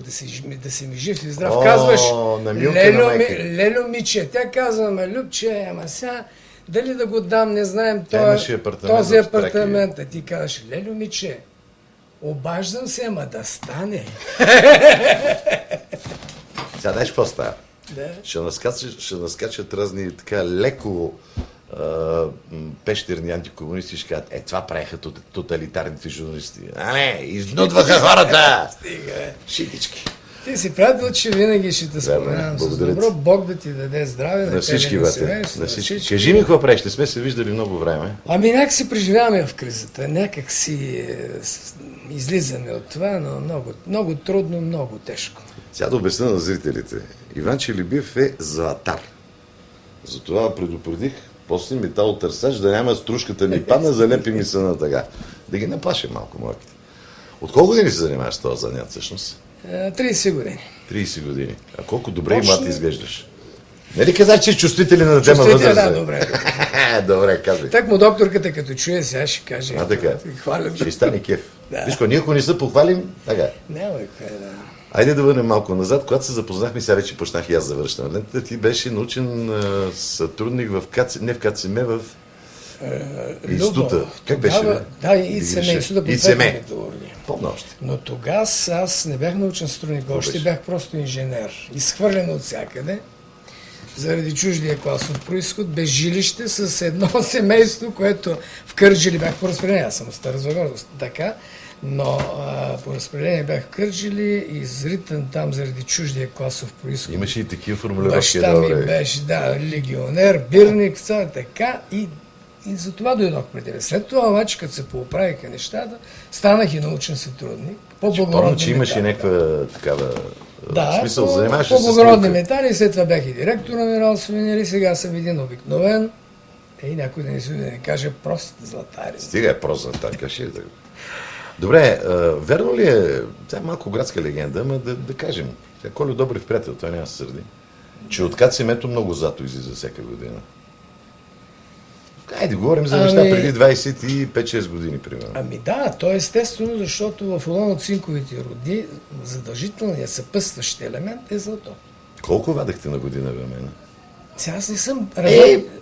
да си ми жив и здрав. Казваш, на Милка, на майка. Лело Миче. Тя казва, ме Любче, ама сега дали да го дам, не знаем имаше апартамент този в апартамент. А ти казваш, Лело Миче, обаждам се, ама да стане. Сега знаеш какво става? Да. Ще наскачат разни така леко пещерни антикомунисти и ще кажат, това правиха тоталитарните журналисти. А не, изнудваха хората! Стига, бе. Шитички. Ти си приятел, че винаги ще те споменавам с благодаря добро. ти. Бог да ти даде здраве. На всички, бате. семейство, На всички. Кажи ми какво правиш, не сме се виждали много време. Ами някак си преживяваме в кризата. Някак си излизаме от това, но много, много трудно, много тежко. Сега да обясня на зрителите. Иван Челебиев е златар. Затова предупредих после металотърсач да няма стружката ми падна, залепи ми се на тъга. Да ги наплашим малко, малките. От колко години се занимаваш с този занят всъщност? 30 години. 30 години. А колко добре и млад изглеждаш. Нали казах, че е чувствителен на тема възраст? Да, добре. Добре, казвай. Так му докторката като чуе, сега ще каже. А така. Хвалям. Ще стане кеф. Да. Виж, ние ако не се похвалим, така. Няма кое, да. Айде да върнем малко назад. Когато се запознахме, сега вече почнах и аз да връщам лентата. Ти беше научен сътрудник в не в КЦМ, в института. Как беше? Бе? Да, и семейството по цветна металургия. Помня още. Но тогава аз не бях научен сътрудник, още бях просто инженер. Изхвърлен от всякъде, заради чуждия класов происход, без жилище, с едно семейство, което в Кърджали бях по разпределение. Аз съм от Старозагорск, така, но по разпределение бях в Кърджали, изритан там заради чуждия класов происход. Имаше и такива формулировки. Баща ми беше, да, легионер, бирник, така и за това дойдох при тебе. След това обаче, като се пооправиха нещата, станах и научен сътрудник. Помня, че имаше някаква такава смисъл, занимаваш се с по-благородни метали, след това бях и директор на Минерал Сувенири, сега съм един обикновен, и някой да не каже прост златари. Стига е прост златар, каже. Добре, верно ли е, тя е малко градска легенда, ама да кажем, Колю Добрев приятел, той няма се сърди, че от КЦМ-то много злато излиза всяка година. Айде, говорим за неща преди 25-6 години, примерно. Ами да, то е естествено, защото в олово-цинковите руди задължителният съпътстващ елемент е злато. Колко вадахте на година, бе, мене? Сега аз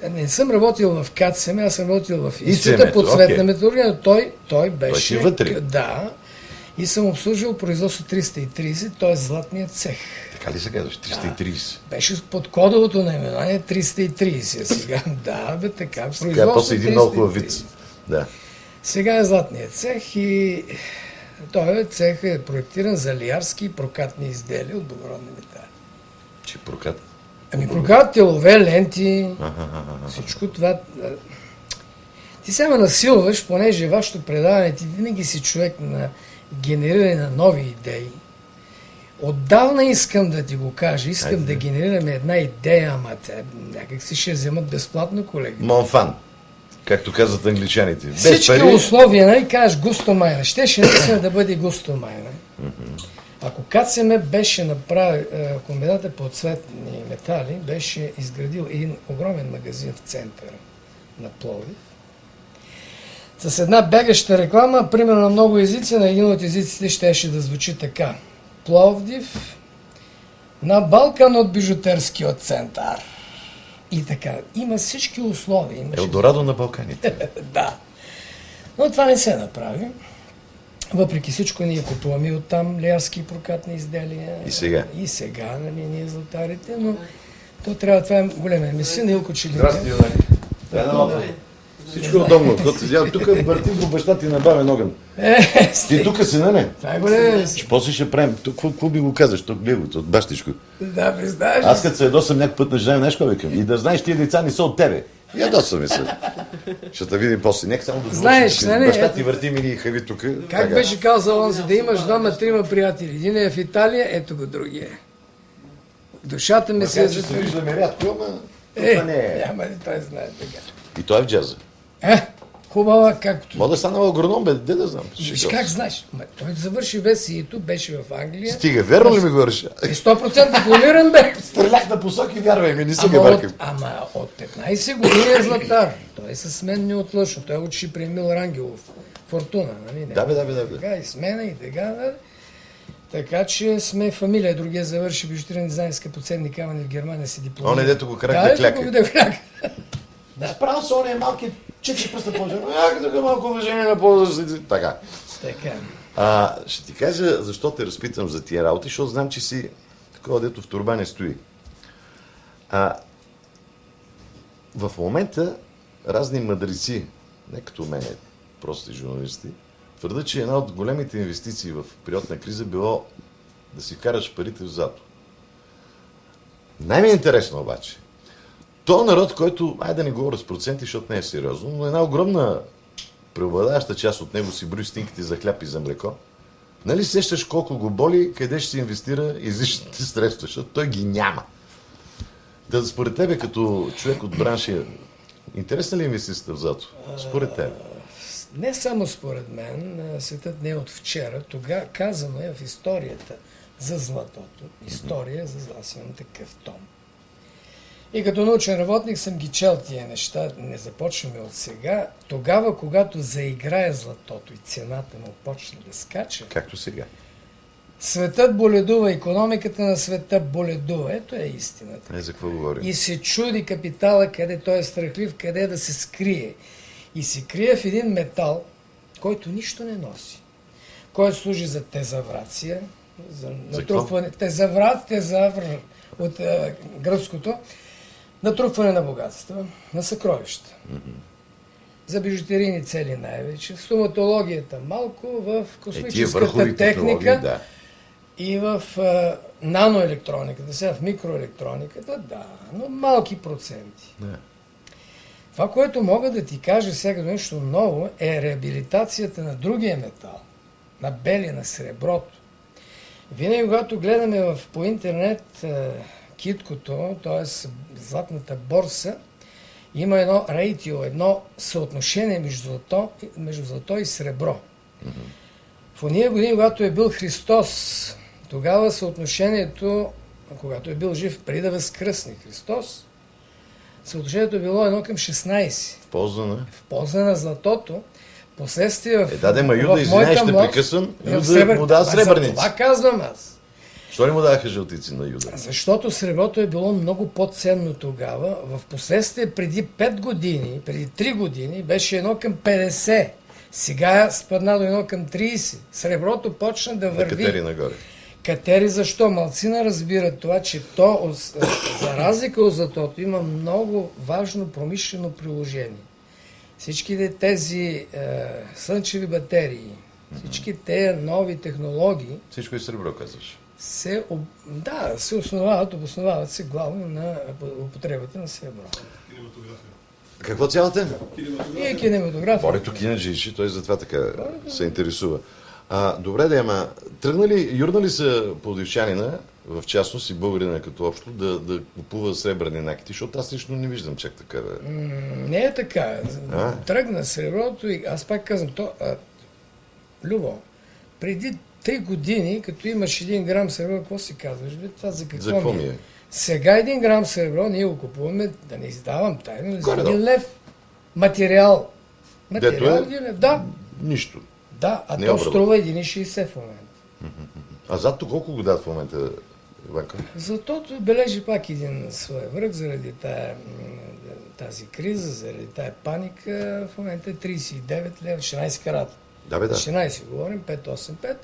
не съм работил в КЦМ, аз съм работил в института по цветна металургия, но той беше вътре. Да, и съм обслужил производство 330, т.е. златният цех. Така ли се казваш? 330? Беше под кодовото наименование 330 сега. Да, бе, така. Така е после един много хубав вид. Да. Сега е златният цех и той цех е проектиран за лиярски и прокатни изделия от благородни метали. Че прокат? Ами прокат, телове, ленти, всичко това. Ти сега ме насилваш, понеже вашето предаване, ти винаги си човек на генериране на нови идеи. Отдавна искам да ти го кажа, искам да генерираме една идея, ама някак си ще вземат безплатно, колеги. Монфан, както казват англичаните. Без всички пари... условия, нали, кажеш густо майна. Щеше наистина да бъде густо майна. Ако КЦМ беше направил, комбината по цветни метали, беше изградил един огромен магазин в центъра на Пловдив, с една бягаща реклама, примерно на много езици, на един от езиците щеше да звучи така. Пловдив, на Балкан от бижутерския център. И така, има всички условия. Елдорадо на Балканите. Да. Но това не се направи. Въпреки всичко ние купуваме оттам леярски прокатни изделия. И сега. И сега, нали, ние златарите, но то трябва, това е голема емисия на Илко Челин. Здрасти, Иване. Всичко е удобно. Тук върти го баща ти на бавен огън. Ти тук си, нали? Това е голема емисия. После ще правим. Какво би го казаш? Тук левото, от бащичко. Да, представяш. Аз като се ядосам някакъв път на жена, знаеш какво викам? И да знаеш, тия деца не са от тебе. Ядосаме се. Ще те видим после. Нека само да Знаеш, нали? Баща ти върти ми хави тук. Как беше казал он, за да имаш двама-трима приятели? Един е в Италия, ето го другия. Душата ми се... Ще се виждаме рядко, ама... не е. Няма ли той знае така. И той е в джаза. Хубава, както... Мога да стана агроном, бе, де да знам. Виж как знаеш? Той завърши ВСИ-то, беше в Англия. Стига, верно ли ми го реши? 100% дипломиран бе. Стрелях на посоки, вярвай ми, не се ги бъркам. Ама от 15 години е златар. Той с мен неотлъчно. Той учи при Емил Рангелов. Фортуна, нали? Да. Така и с мен и така, да. Така че сме фамилия. Другия завърши бижутерен дизайн с скъпоценни камъни в Германия си дипломира. Он е дето го карах да кляка. Да кляка. Справо са ония малки 4 пръста по-жена. Тук малко уважение на по-възрастните. Така. Ще ти кажа защо те разпитам за тия работи, защото знам, че си такова, дето в турба не стои. В момента разни мъдреци, не като мене, прости журналисти, твърдят, че една от големите инвестиции в период на криза било да си караш парите в злато. Най-ми е интересно обаче, то народ, който, да не говоря с проценти, защото не е сериозно, но една огромна преобладаваща част от него си брои стинките за хляб и за млеко, нали сещаш колко го боли, къде ще се инвестира излишните средства, защото той ги няма. Да, според тебе, като човек от бранша, интересна ли е инвестицията в злато? Според тебе? Не само според мен, светът не е от вчера. Тогава казано е в историята за златото. История за злато. Аз имам такъв том. И като научен работник съм ги чел тия неща. Не започваме от сега. Тогава, когато заиграе златото и цената му почне да скача, Както сега. светът боледува, икономиката на света боледува. Ето е истината. За какво говорим? И се чуди капитала, къде той е страхлив, къде да се скрие. И се крие в един метал, който нищо не носи. Който служи за тезаврация, за натрупване, тезавр от гръцкото, натрупване на богатства, на съкровища. За бижутерийни цели най-вече, в стоматологията малко, в космическата техника и в наноелектрониката, сега в микроелектрониката, да, но малки проценти. Това, което мога да ти кажа сега нещо ново, е реабилитацията на другия метал, на белия, на среброто. Винаги, когато гледаме по интернет киткото, т.е. златната борса, има едно рейтио, едно съотношение между злато и сребро. В ония години, когато е бил Христос, тогава съотношението, когато е бил жив, преди да възкръсне Христос, съотношението е било 1:16. В полза на златото. Последствие в Юда, извиняй, ще прекъсвам. Юда му дава сребърници. Това казвам аз. Защо не му даваха жълтици на Юда? Защото среброто е било много по-ценно тогава. В последствие преди 5 години, преди 3 години беше 1:50. Сега спадна до 1:30. Среброто почна да върви. Да катери нагоре. Катери защо? Малцина разбират това, че то, за разлика от златото, има много важно промишлено приложение. Всичките тези слънчеви батерии, всички тези нови технологии... Всичко е сребро, казваш. се обосновават се главно на употребата на сребро. Какво цялата? И кинематография. Борето кинаджичи, той затова така се интересува. Добре, ама юрнали са пловдивчанина, в частност и българина като общо, да купува сребърни накити, защото аз лично не виждам чак така. Не е така. Тръгна среброто и аз пак казвам, Любо, преди 3 години, като имаш 1 грам сребро, какво си казваш? Това за какво ми е? Сега 1 грам сребро ние го купуваме, да не издавам тайно, за 1 лев. Материал. Дето е? 1 лев, да. Нищо. Да, то струва 1,60 в момента. А зато колко го дадат в момента Ванко? Златото бележи пак един свой връх заради тази криза, заради тая паника. В момента е 39 лева, 16 карата. Да, бе, да. 16 говорим, 585,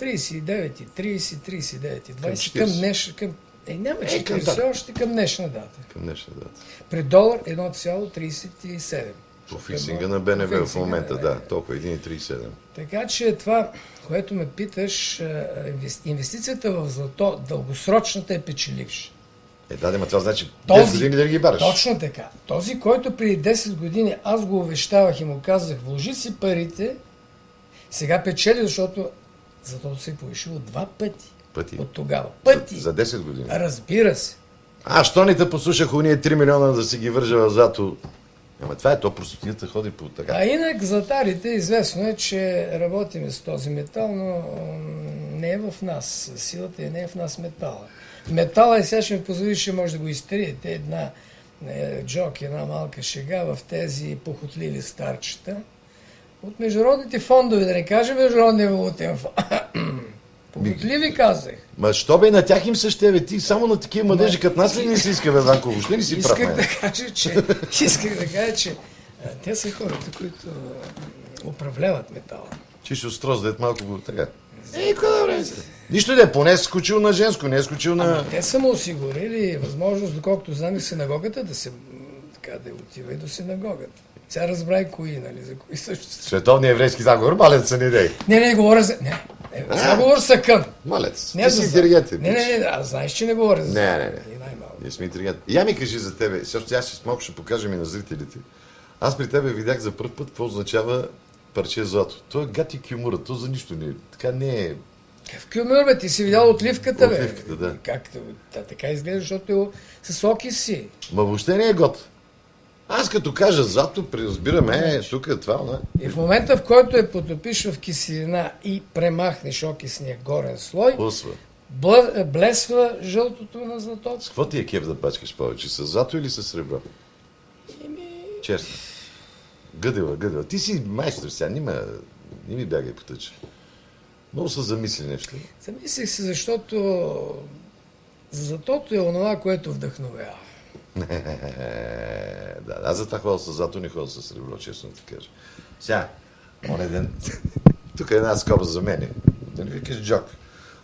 39 и 30, 39 и 20. Към 40. Няма 40 още към днешна дата. Към днешна дата. При долар 1,37. По фиксинга на БНБ в момента, да. Толкова 1,37. Така че това, което ме питаш, инвестицията в злато, дългосрочната е печеливша. Да, ма това значи 10 години да ги бараш. Точно така. Този, който преди 10 години аз го увещавах и му казах, вложи си парите, сега печели, защото златото се е повишило 2 пъти. От тогава. Пъти. За 10 години. Разбира се. Що не те послушах уния 3 милиона да си ги вържа в злато? Ама това е то, простотията ходи по така. А инак златарите, известно е, че работиме с този метал, но не е в нас. Силата не е в нас метала. Метала, и сега ще ми позволиш, че може да го изтриете една джок, една малка шега в тези похотливи старчета. От международните фондове, да не кажем Международния валутен фонд. Похотливи казах. Ма що бе, на тях им също бе, ти само на такива младежи като нас ли не си иска, бе, Ванко, въобще не си прав. Исках да кажа, че те са хората, които управляват метала. Че ще остроздаят малко го така. Кога време се? Нищо да е, поне е скочил на женско, не е скочил на... Те са му осигурили възможност, доколкото знам и синагогата, да се така да отива и до синагогата. Сега разбра и кои, нали, за кои също. Световния еврейски заговор, малец са ни дей. Не, говоря за... Не, заговор са към. Малец, Не, ти си интелигентен. Не, аз знаеш, че не говоря за... Не. Ние сме интелигентни. Я ми кажи за тебе, защото аз малко ще покажем и на зрителите. Аз при тебе видях за първ път какво означава парче злато. То е гати кюмура, то за нищо не е. Така не е... В кюмюр, бе, ти си видял отливката, бе. Отливката, да. Как така изглежда, защото е с окиси. Ма въобще не е гот. Аз като кажа злато, разбираме, тук е това, не? И в момента, в който я потопиш в киселина и премахнеш окисния горен слой, Пусва. блесва жълтото на златото. С какво ти е кеф да пачкаш повече? С злато или с сребро? Честно. Гъдела. Ти си майстор сега, не ми бягай по тъча. Много са замисли нещо. Замислих се, защото златото е онова, което вдъхновява. Да, аз за това ходя с злато, не ходя с сребро, честно ти кажа. Сега, оня ден, тук е една скоба за мене, да не викаш джок.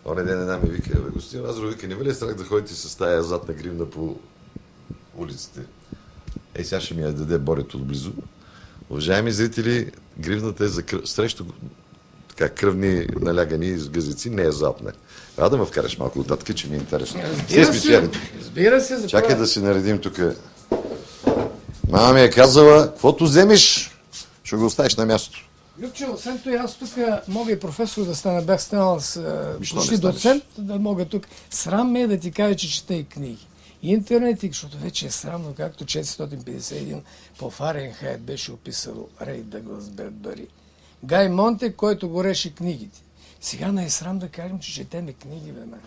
Оня ден една ми вика, бе, гостин, аз вика, не вали страх да ходите с тая златна гривна по улиците. Сега ще ми я даде Борето отблизо. Уважаеми зрители, гривната е за срещу така кръвни налягани с гъзици, не е златна. Да ме вкараш малко оттатък, че ми е интересно. Разбира се. Чакай да си наредим тук. Мама ми е казала, каквото вземеш, ще го оставиш на мястото. Любче, освен това, аз тук мога и професор да стана, бях станал с почти доцент, да мога тук. Срам ме е да ти кажа, че чета и книги. Интернет, защото вече е срамно, както 451 по Фаренхайт беше описал Рей Дъглас Бредбъри. Гай Монте, който гореше книгите. Сега не е срам да кажем, че четеме книги, бе, мен.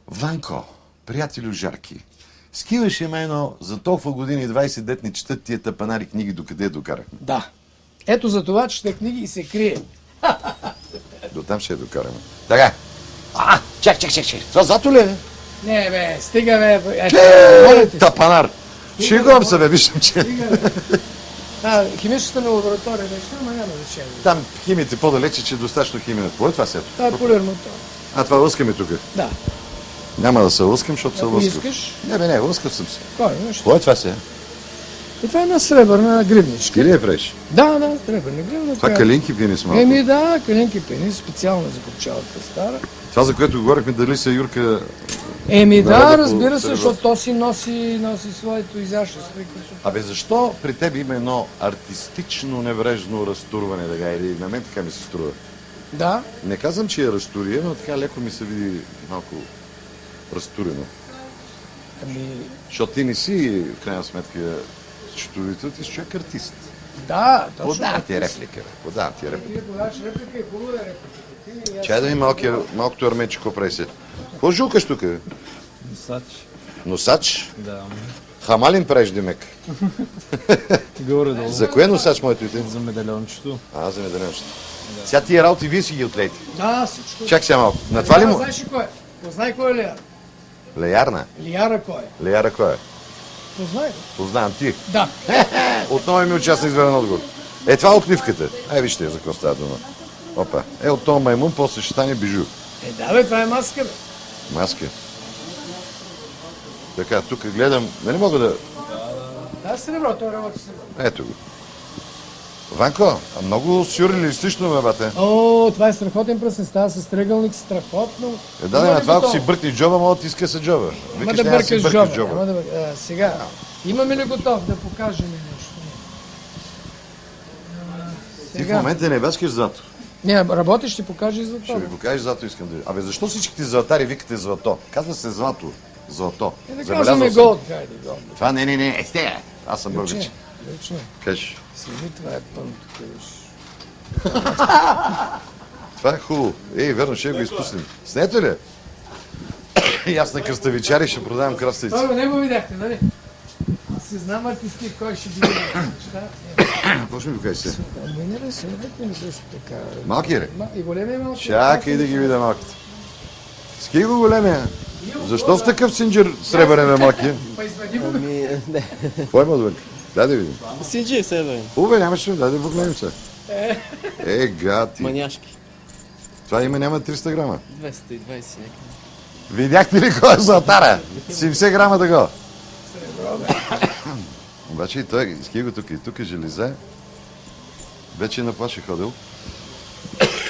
Ванко, приятелю жарки, скиваше ме едно за толкова години 20 дет не четат тия тъпанари книги, докъде докарахме. Да. Ето за това, че книги и се крие. До там ще я докараме. Така. Чак. Това зато ли е? Не, бе, стига, бе. Тапанар. Шегувам се, бе, виждам, че... Химичната на лаборатория неща, ама няма значение. Там химите по-далече, че е достатъчно химия. Какво е това сега? Това е полирното. Това лъскаме тук. Да. Няма да се лъскам, защото се лъскам. Ако искаш? Не, лъскав съм се. Нещо. Какво е това сега? И това е една сребърна гривничка. Ти ли я правиш? Да, сребърна гривна. Това калинки пенис малко. Да, калинки пенис, специално за копчалата стара. Това, за което говорихме, дали се Юрка... разбира се, защото то си носи своето изящество и красота. Защо при теб има едно артистично неврежно разтурване, или на мен така ми се струва? Да. Не казвам, че е разтурия, но така леко ми се види малко разтурено. Защото ти не си, в крайна сметка, счетоводител, ти си човек артист. Да, точно. Подавам ти реплика, Ти подаваш реплика и хубава реплика. Чай да ми малкото арменче, какво прави се? Какво жулкаш тук? Носач. Носач? Да. Хамалин правиш, демек. Горе-долу. За кое носач, моето дете? За медальончето. За медальончето. Сега тия работи вие си ги отлейте. Да, всичко. Чак сега малко. На това ли му? Знаеш ли кой? Познай кой ли? Леярна. Лияра кой е? Леяра кой е? Познай го. Познавам ти. Да. Отново ми участва изведен отговор. Това е отливката. Вижте за какво става дума. Опа. От този маймун после ще стане бижу. Да бе, това е маска, бе. Маска. Така, тук гледам. Нали мога да... Да, сребро, той работи сребро. Ето го. Ванко, много сюрреалистично, бе, бате. О, това е страхотен пръстен, става с тръгълник, страхотно. Да, това ако си бъркни джоба, мога да ти иска се джоба. Няма Викаш, да няма да си бъркаш бъркаш джоба. Няма да бъркаш. Сега, имаме ли готов да покажем нещо? Ти в момента не бяскаш злато. Не, работиш, ще покажеш за Ще това. ви покажеш злато, искам да... Абе, защо всичките златари викате злато? Казва се злато. Злато. Да Забелязал кажем съм. голд, хайде, голд. Това не. Сте. Аз съм Ключе, българче. ключе. Кажеш. Седи, това е пън, тук виж. Това е хубаво. Верно, ще го изпуснем. Снето ли? И аз на кръставичари ще продавам кръставици. Това не го видяхте, нали? Аз си знам артисти, кой ще види неща. Какво ще ми покажеш се? Не ли се, не също така. Малки ли? И големи и малки. Чакай да ги видя малките. Ски го големия. Защо с такъв синджер сребърен е малки? Па извади го. Не. Какво има отвън? Дай да видим. Синджи северен. Убе, нямаше, дай да погледнем се. Гати. Маняшки. Това име няма 300 грама. 220 някакви. Видяхте ли кой е златара? 70 грама да го. Обаче и той, ски го тук, и тук е железа. Вече на плаше ходил.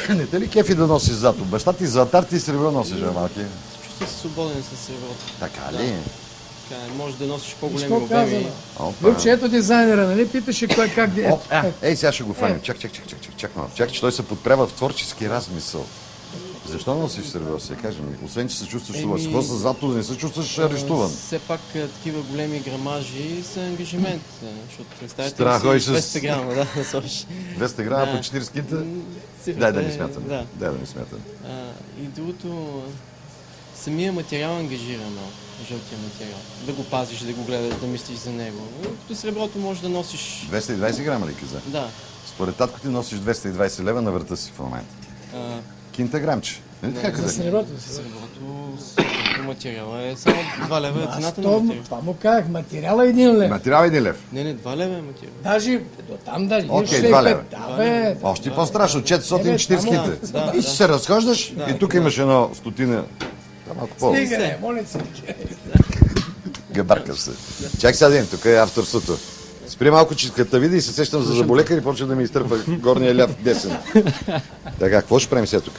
Не те ли кефи да носиш злато? Баща ти златар, ти сребро носиш, бе, малки. Чувствам се свободен с среброто. Така ли? Така е, може да носиш по-големи Какво каза, обеми. бе? Опа. Любче, ето дизайнера, нали? Питаше кой как... Сега ще го фаним. Чак малко. Чак, че той се подправя в творчески размисъл. Защо носиш сребро, се кажем? Освен, че се чувстваш свободен. С какво с злато да не се чувстваш арестуван? Все пак такива големи грамажи са ангажимент. Защото представете Страхой ли с- си 200 грама, да сложиш. 200 грама Да. по 40 кинта? Цифрата Дай да е- не смятам. Да. Дай да не смятам. И другото, самия материал ангажира много. Жълтия материал. Да го пазиш, да го гледаш, да мислиш за него. Като среброто можеш да носиш... 220 грама ли каза? Да. Според татко ти носиш 220 лева на врата си в момента. А, Кинтаграмче. Нали така За казах? среброто. Среброто с материала е само 2 лева е цената на Това, материал. това му казах, материала е 1 лев. Материал 1 лев. Не, 2 лева е материал. Даже, до там даже. Окей, 65. 2 лева. Да, бе. Още по-страшно, 440 Да, кинта. да, И да. се разхождаш и тук имаш едно стотина. Малко по. Стига, не, моля се. Габаркам се. Чак сега един, тук е авторството. Спри малко, че като види и се сещам за заболекар и почва да ми изтърпа горния ляв десен. Така, какво ще правим сега тук?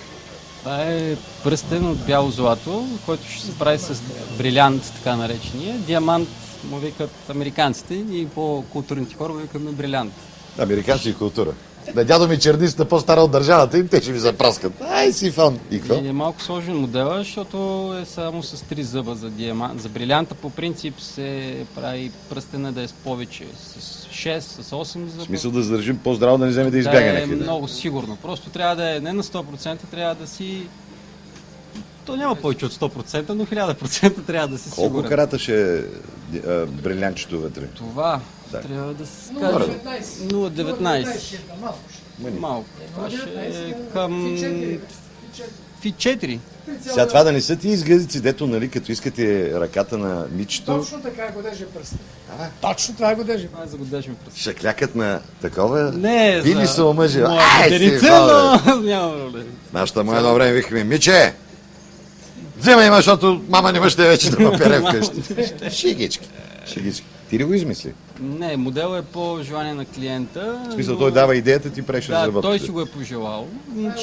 Това е пръстен от бяло злато, който ще се прави с брилянт, така наречения. Диамант му викат американците и по-културните хора го викаме брилянт. Американци и култура. Да, дядо ми черниста по-стара от държавата им, те ще ви запраскат. Ай, си фон. И какво? И е малко сложен модела, защото е само с 3 зъба за диамант. За брилянта по принцип се прави пръстена да е с повече, с 6, с 8 зъба. В смисъл да задържим по-здраво, да не вземе да избяга Да е някъде. много сигурно. Просто трябва да е не на 100%, трябва да си... То няма повече от 100%, но 1000% трябва да си Колко сигурен. карата ще е брилянчето вътре? Това Да. трябва да се Ну, каже 19. 0,19. Малко. Това ще е към Фи-4. Фи 4. Сега това да не са ти изгъдици, дето, нали, като искате ръката на мичето, Точно така го държи пръстен. Точно това го държи. Това е за годежен пръст. шаклякът на такова. Не, Били са омъжи. моя Ай, си, дерица, бабе. но няма проблем. Нашата му едно време викаме, Миче, вземай ма, защото мама не ще вече да ме пере вкъщи. Шигички. Шигички. Ти ли го измисли? Не, модел е по желание на клиента. В смисъл, той дава идеята, ти правиш Да, разработката. той си го е пожелал.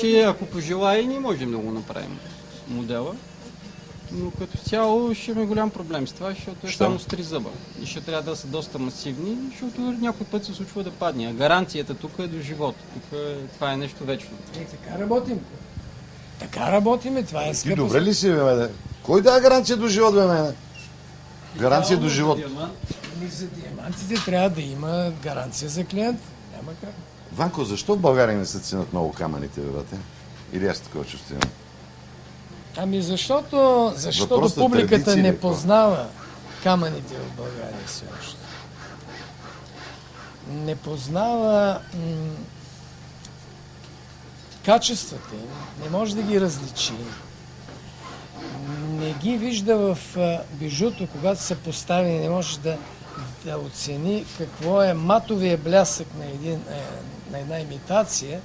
Че ако пожелае, ние можем да го направим модела. Но като цяло ще има голям проблем с това, защото е Що? само с 3 зъба. И ще трябва да са доста масивни, защото някой път се случва да падне. А гаранцията тук е до живот. Това е нещо вечно. Така работим. Така работиме, това е Ти скъпо. добре ли си, бе? Кой дава гаранция до живот, бе, мене? Гаранция до живот. Ами за диамантите трябва да има гаранция за клиент. Няма как. Ванко, защо в България не се ценят много камъните, бе, брате? Или аз такова чувство имам? Ами защото Въпрос на публиката традиции ли е не какво? познава камъните в България все още. Не познава качествата им, не може да ги различи. Не ги вижда в бижуто, когато са поставени, не може да оцени какво е матовия блясък на една имитация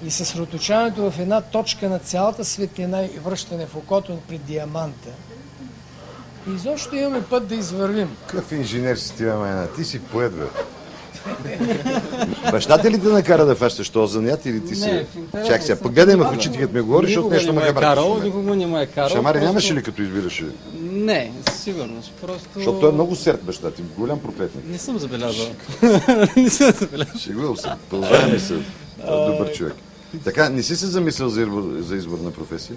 и съсредоточаването в една точка на цялата светлина и връщане в окото при диаманта. И изобщо имаме път да извървим. Какъв инженер си ти, Майна? Ти си поет, бе. Бащата ли те накара да фащаш този занят или ти си... Не, в интерес Чак сега, съм. погледай ме в очите, като ми говориш, защото нещо ме карал, никога не ме е карал. Шамари просто- нямаше ли като избираше? Не, със сигурност. Просто... Защото той е много серд баща ти, голям проклетник. Не съм забелязал. Не съм забелязал. Шегувал съм. Продължаваме се. Той е добър човек. Така, не си се замислил за избор на професия?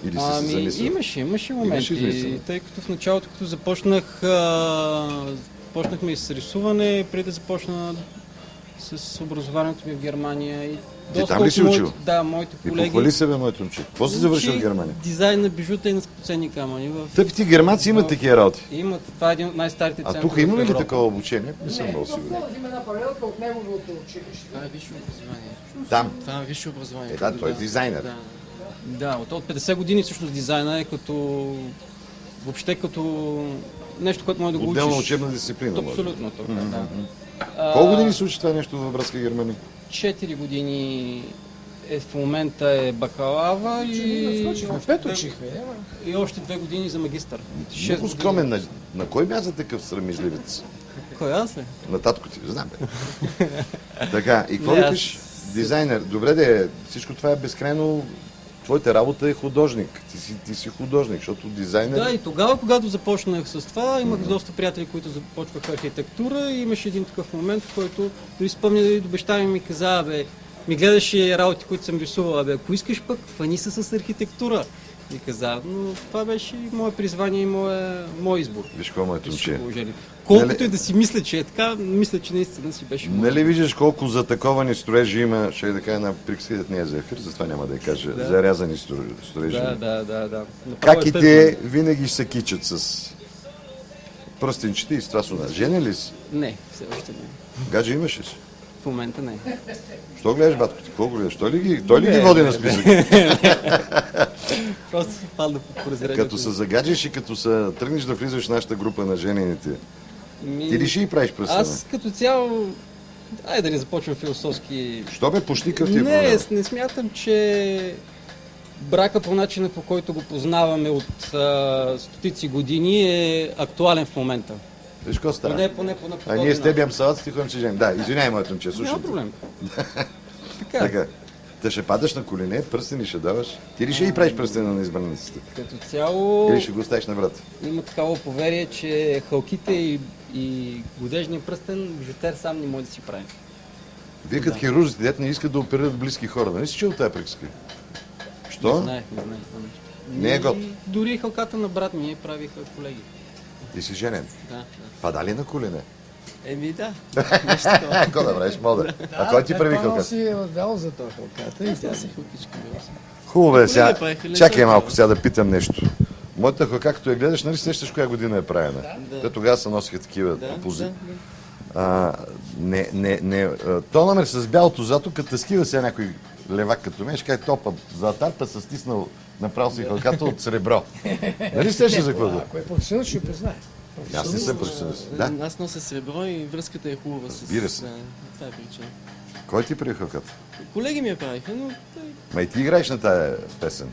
Или си се замислил? Имаше моменти. замислил? Тъй като в началото, като започнахме и с рисуване, преди да започна с образованието ми в Германия. И Ти доста там ли си от учил? Да, моите И колеги. похвали себе, моето момче. Какво си завършил в Германия? Дизайн на бижута и на скъпоценни камъни. Тъпите германци имат такива работи. Това е един от най-старите А центрове тук има в ли Европа. такова обучение? Не съм много сигурен. Има една паралелка от неговото училище. Това е висше образование. Там. Това е висше образование. Да, той е дизайнер. Да, от 50 години всъщност дизайна е въобще като нещо, което може да го учиш. Отделна учебна дисциплина. може. Абсолютно така, да. Колко години се учи това нещо във братска Германия? 4 години в момента е бакалавра Пет учихме, и още 2 години за магистър. Много скромен. На кой мяза такъв срамежливец? Кой аз ли? На татко ти, знам бе. Така, и какво Не, викаш? Дизайнер. Добре де, всичко това е безкрайно... Твоята работа е художник. Ти си художник, защото дизайнер... Да, и тогава, когато започнах с това, имах доста приятели, които започваха архитектура и имаше един такъв момент, в който дори спомня да баща ми каза, ми гледаше работи, които съм рисувал, ако искаш пък, фани се с архитектура. И каза, но това беше мое призвание и мой избор. Виж какво моето момче. Колкото и да си мисля, че е така, мисля, че наистина си беше мое. Нали виждаш колко затаковани строежи има, ще да кажа на приказката не е за ефир, затова няма да я кажа, зарязани строежи. Да. Как и те винаги се кичат с пръстенчета и с това суда. Женен ли си? Не, все още не. Гадже имаш ли си? В момента не. Що гледаш, батко ти? Колко гледаш? Той ли ги води на списък? Просто се падна по прозрението. Като се загаджиш и като се тръгнеш да влизаш в нашата група на женените, ти ли ще и правиш пръстена? Аз като цяло... Айде да не започвам философски... Що бе, почти какъв ти е проблем? Не смятам, че брака по начина, по който го познаваме от стотици години е актуален в момента. Виж какво става? Поне А ние с теб ям салата, ти ходим си женим. Да, извиняй, моето момче, слушай. Няма проблем. Така. Те ще падаш на колене, пръстени ще даваш. Ти ли ще и правиш пръстена на избраниците? Като цяло Или ще го оставиш на брата? има такава поверие, че халките и годежния пръстен бижутер сам не може да си прави. Вие като хирурзите, дете не искат да оперират близки хора. Нали си чул тази приказка? Що? Не знаех това нещо. Не е год. Дори халката на брат ми правиха колеги. Ти си женен. Да. Пада ли на колене? Да. Какво да правиш, мода? А кой ти прави Това халката? си е отдал за това халката и тя си Хубаво е сега. правиха ли Чакай за- малко сега да питам нещо. Моята халка, като я гледаш, нали сещаш коя година е правена? Те тогава се носиха такива пози. То номер с бялото зато, като скива сега някой левак като мен, ще каже топа златар, па се стиснал, направил си халката от сребро. Нали сещаш за какво? Ако е професионал, ще познае. Аз не съм професионалист. Да? Аз нося сребро и връзката е хубава с... Разбира се. Да, това е причина. Кой ти прави халката? Колеги ми я правиха, но... Ма и ти играеш на тая песен.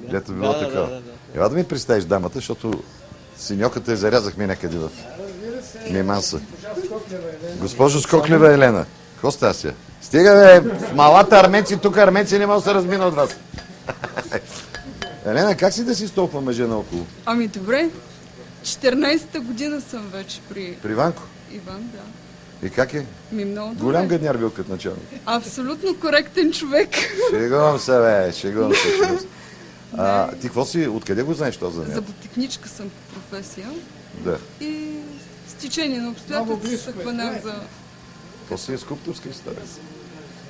Дето било такова. Ела да ми представиш дамата, защото синьоката я зарязахме някъде в Миманса. Госпожо Скоклева Елена, какво става сега? Стига бе, в малата арменци, тук арменци не могат да се размина от вас. Елена, как си да си с толкова мъже наоколо? Ами добре, 14-та година съм вече при Ванко? Иван, да. И как е? Много добре. Голям гадняр бил като началник. Абсолютно коректен човек. Шегувам се, бе, шегувам се. Ти какво си, откъде го знаеш този занят? Зъботехничка съм по професия Да. и с течение на обстоятелствата се хванах за... То си е скулптурска история.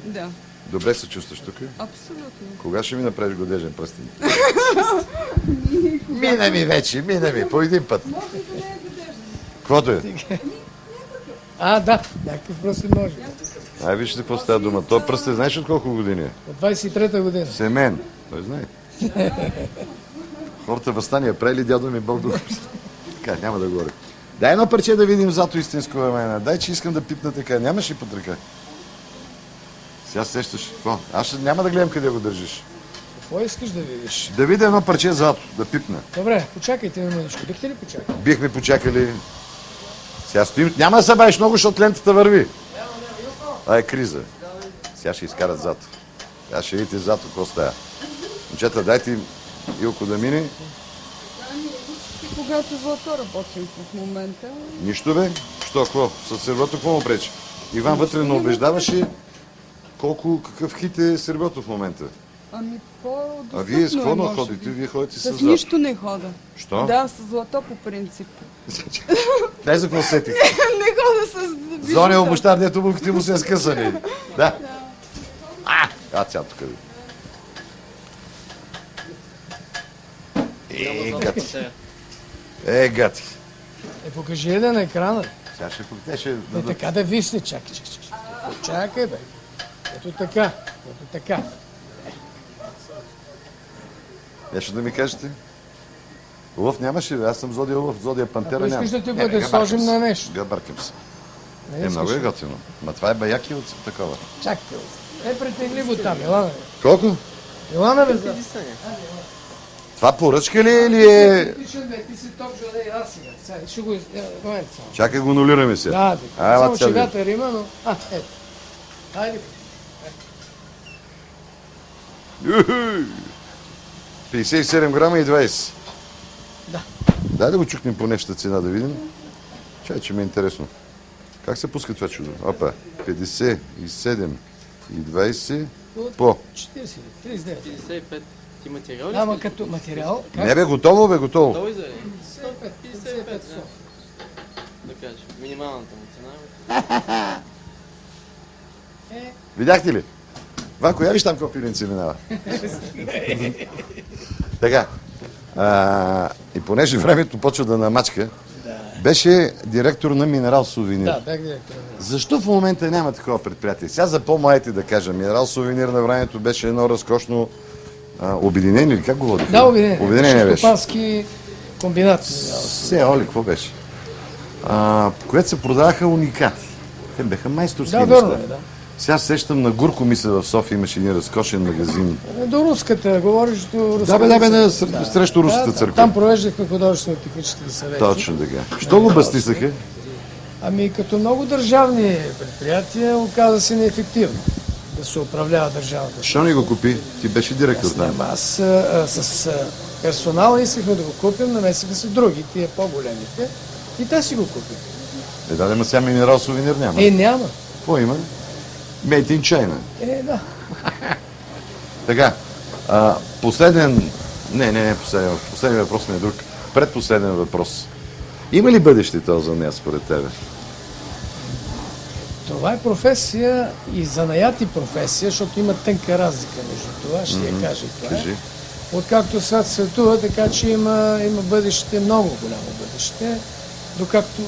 Да, Добре се чувстваш тук? абсолютно. Кога ще ми направиш годежен пръстен? Мина ми вече, мина ми, по един път. Каквото е? Да, някакъв пръстен може. Ай, вижте какво става дума. То пръстен, знаеш от колко години е? От 23-та година. Семен. Той знае. Хората въстания правили, дядо ми Бог да го прости. Така, няма да говоря. Дай едно парче да видим зато истинско време. Дай, че искам да пипна така. Нямаш ли под ръка? Сега сещаш. Какво? Аз няма да гледам къде го държиш. Какво искаш да видиш? Да видя едно парче зато, да пипна. Добре, почакайте ми мъничко. Бихте ли почакали? Бихме почакали. Сега стоим. Няма да се бавиш много, защото лентата върви. Това е криза. Сега ще изкарат зато. Сега ще видите зато какво става. Момчета, дайте Илко да мине. Когато Злато работим в момента. Нищо бе. Що, какво? С сървото какво му пречи? Иван вътре не убеждаваше какъв хит е сървото в момента. Ами по-достъпно А вие с какво може ходите? би. Вие ходите с С зато. нищо не хода. Що? Да, с Злато по принцип. Дай за какво сетих. Не хода с бижута. Зоня обощар, дето обувките му се скъсани. Да. Ця тук. Гати. Покажи я на екрана. Сега ще покажеш. Така да висне, чакай. Чакай, бе. Ето така. Нещо да ми кажете? Лъв нямаше, аз съм Зодия Лъв, Зодия Пантера Ако няма. искаш да ти го сложим на нещо. Габаркам се. Не Много е искаш. готино. Ма това е баяки от такова. Чакай. Претегли го там, Илана. Колко? Илана, бе, за. Това поръчка ли е или е... Ти си топ жъле, аз сега. Сега, ще го... Момент само. Чакай го нулираме се. Да, само че вятър има, но... Ето. Хайде. 57 грама и 20. Да. Дай да го чукнем по нещата цена да видим. Чай, че ми е интересно. Как се пуска това чудо? Опа, 57 и 20 по... 40, 39. 55. Ти материал ли? Ама като материал... Не бе, готово бе, готово. Той за 55, 55, да кажа. Минималната му цена. Видяхте ли? Ванко, я виж там какво пиленце минава. Така. И понеже времето почва да намачка, беше директор на Минерал Сувенир. Да, бях директор. Защо в момента няма такова предприятие? Сега за по-младите да кажа, Минерал Сувенир на времето беше едно разкошно обединение или как го водиха? Да, обединение. Обединение беше. Стопански комбинат. Все, Оли, какво беше? Което се продаваха уникати. Те бяха майсторски Да, неща. верно е, да. Сега сещам на Гурко, мисля, в София имаше един разкошен магазин. До руската, говориш до руската. Да, бе, срещу руската църква. Там провеждахме художествено-техническите съвети. Точно така. Що го бастисаха? Ами като много държавни предприятия, оказа се неефективно да се управлява държавата. Що не го купи? Ти беше директор там. Аз с персонала искахме да го купим, намесиха се други, тия по-големите, и те си го купиха. Да, ма сега Минерал Сувенир няма. Няма. Какво има? Made in China. Да. Така, последен... Не последен. Последен въпрос не е друг. Предпоследен въпрос. Има ли бъдеще този за нея според тебе? Това е професия и занаяти професия, защото има тънка разлика между това, ще я кажа и това. Кажи. Откакто свят светува, така че има бъдеще, много голямо бъдеще.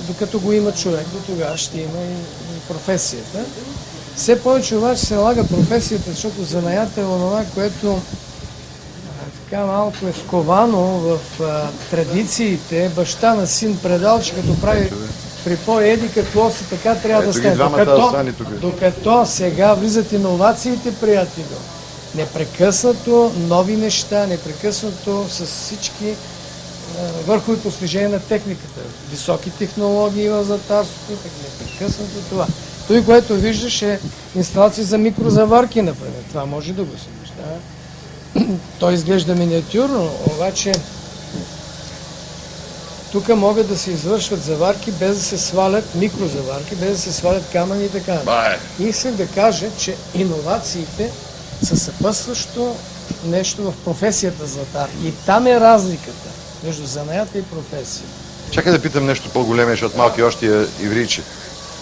Докато го има човек, до тогава ще има и професията. Все повече обаче се налага професията, защото занаята е онова, което така малко е сковано в традициите. Баща на син предал, че като прави при по-еди какво си, така трябва да стане. Докато сега влизат иновациите, приятели. Непрекъснато нови неща, непрекъснато с всички върхови постижения на техниката. Високи технологии в златарството, непрекъснато това. Той, което виждаш, е инсталация за микрозаварки, например. Това може да го се вижда. Той изглежда миниатюрно, обаче тук могат да се извършват заварки без да се свалят микрозаварки, без да се свалят камъни и така. И исках да кажа, че иновациите са съпътстващо нещо в професията златар. И там е разликата между занаята и професия. Чакай да питам нещо по-големе, защото малки още ивриче.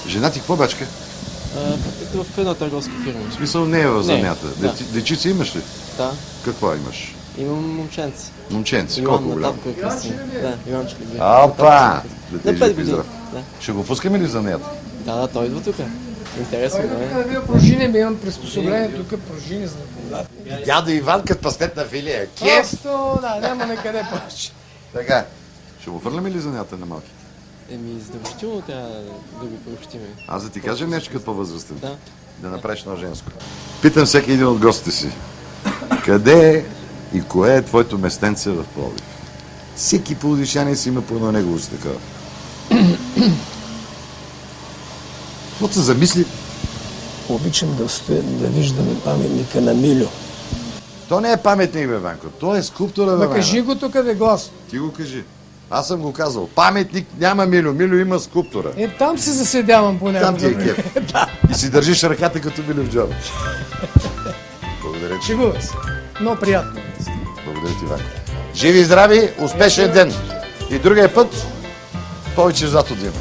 Жена ти какво бачка? В една търговска фирма. В смисъл не е в занята. Да. Дечица имаш ли? Да. Какво имаш? Имам момченце. Момченце, Иван, колко голям? татко е кръстен. Да, Иванчо ли Опа! Да На ти 5 жив и години. здрав. Да. Ще го пускаме ли в занята? Да, той идва тук. Интересно, Той да да бил пружини, имам приспособление тук, пружини за водата. Дядо Иван като паснет на филия. Кеф! Просто, да, няма накъде повече. Така, ще го фърляме ли занята на малки? Задължително трябва да го приобщиме. Аз да ти кажа нещо като по-възрастен. Да. Да направиш едно женско. Питам всеки един от гостите си. Къде е и кое е твоето местенце в Пловдив? Всеки пловдивчанин си има по едно негово си такова. Какво се замисли? Обичам да стоя, да виждаме паметника на Милю. То не е паметник, бе, Ванко. То е скулптура, бе, Ма кажи го тук, бе, глас. Ти го кажи. Аз съм го казал. Паметник няма Милю. Милю има скулптура. Там се заседявам Там понякога. ти е кеф. И си държиш ръката като Милю в джоба. Благодаря ти. Шегува се. Но приятно. Благодаря ти, Ванко. Живи и здрави, успешен ден. И другия път повече злато да има.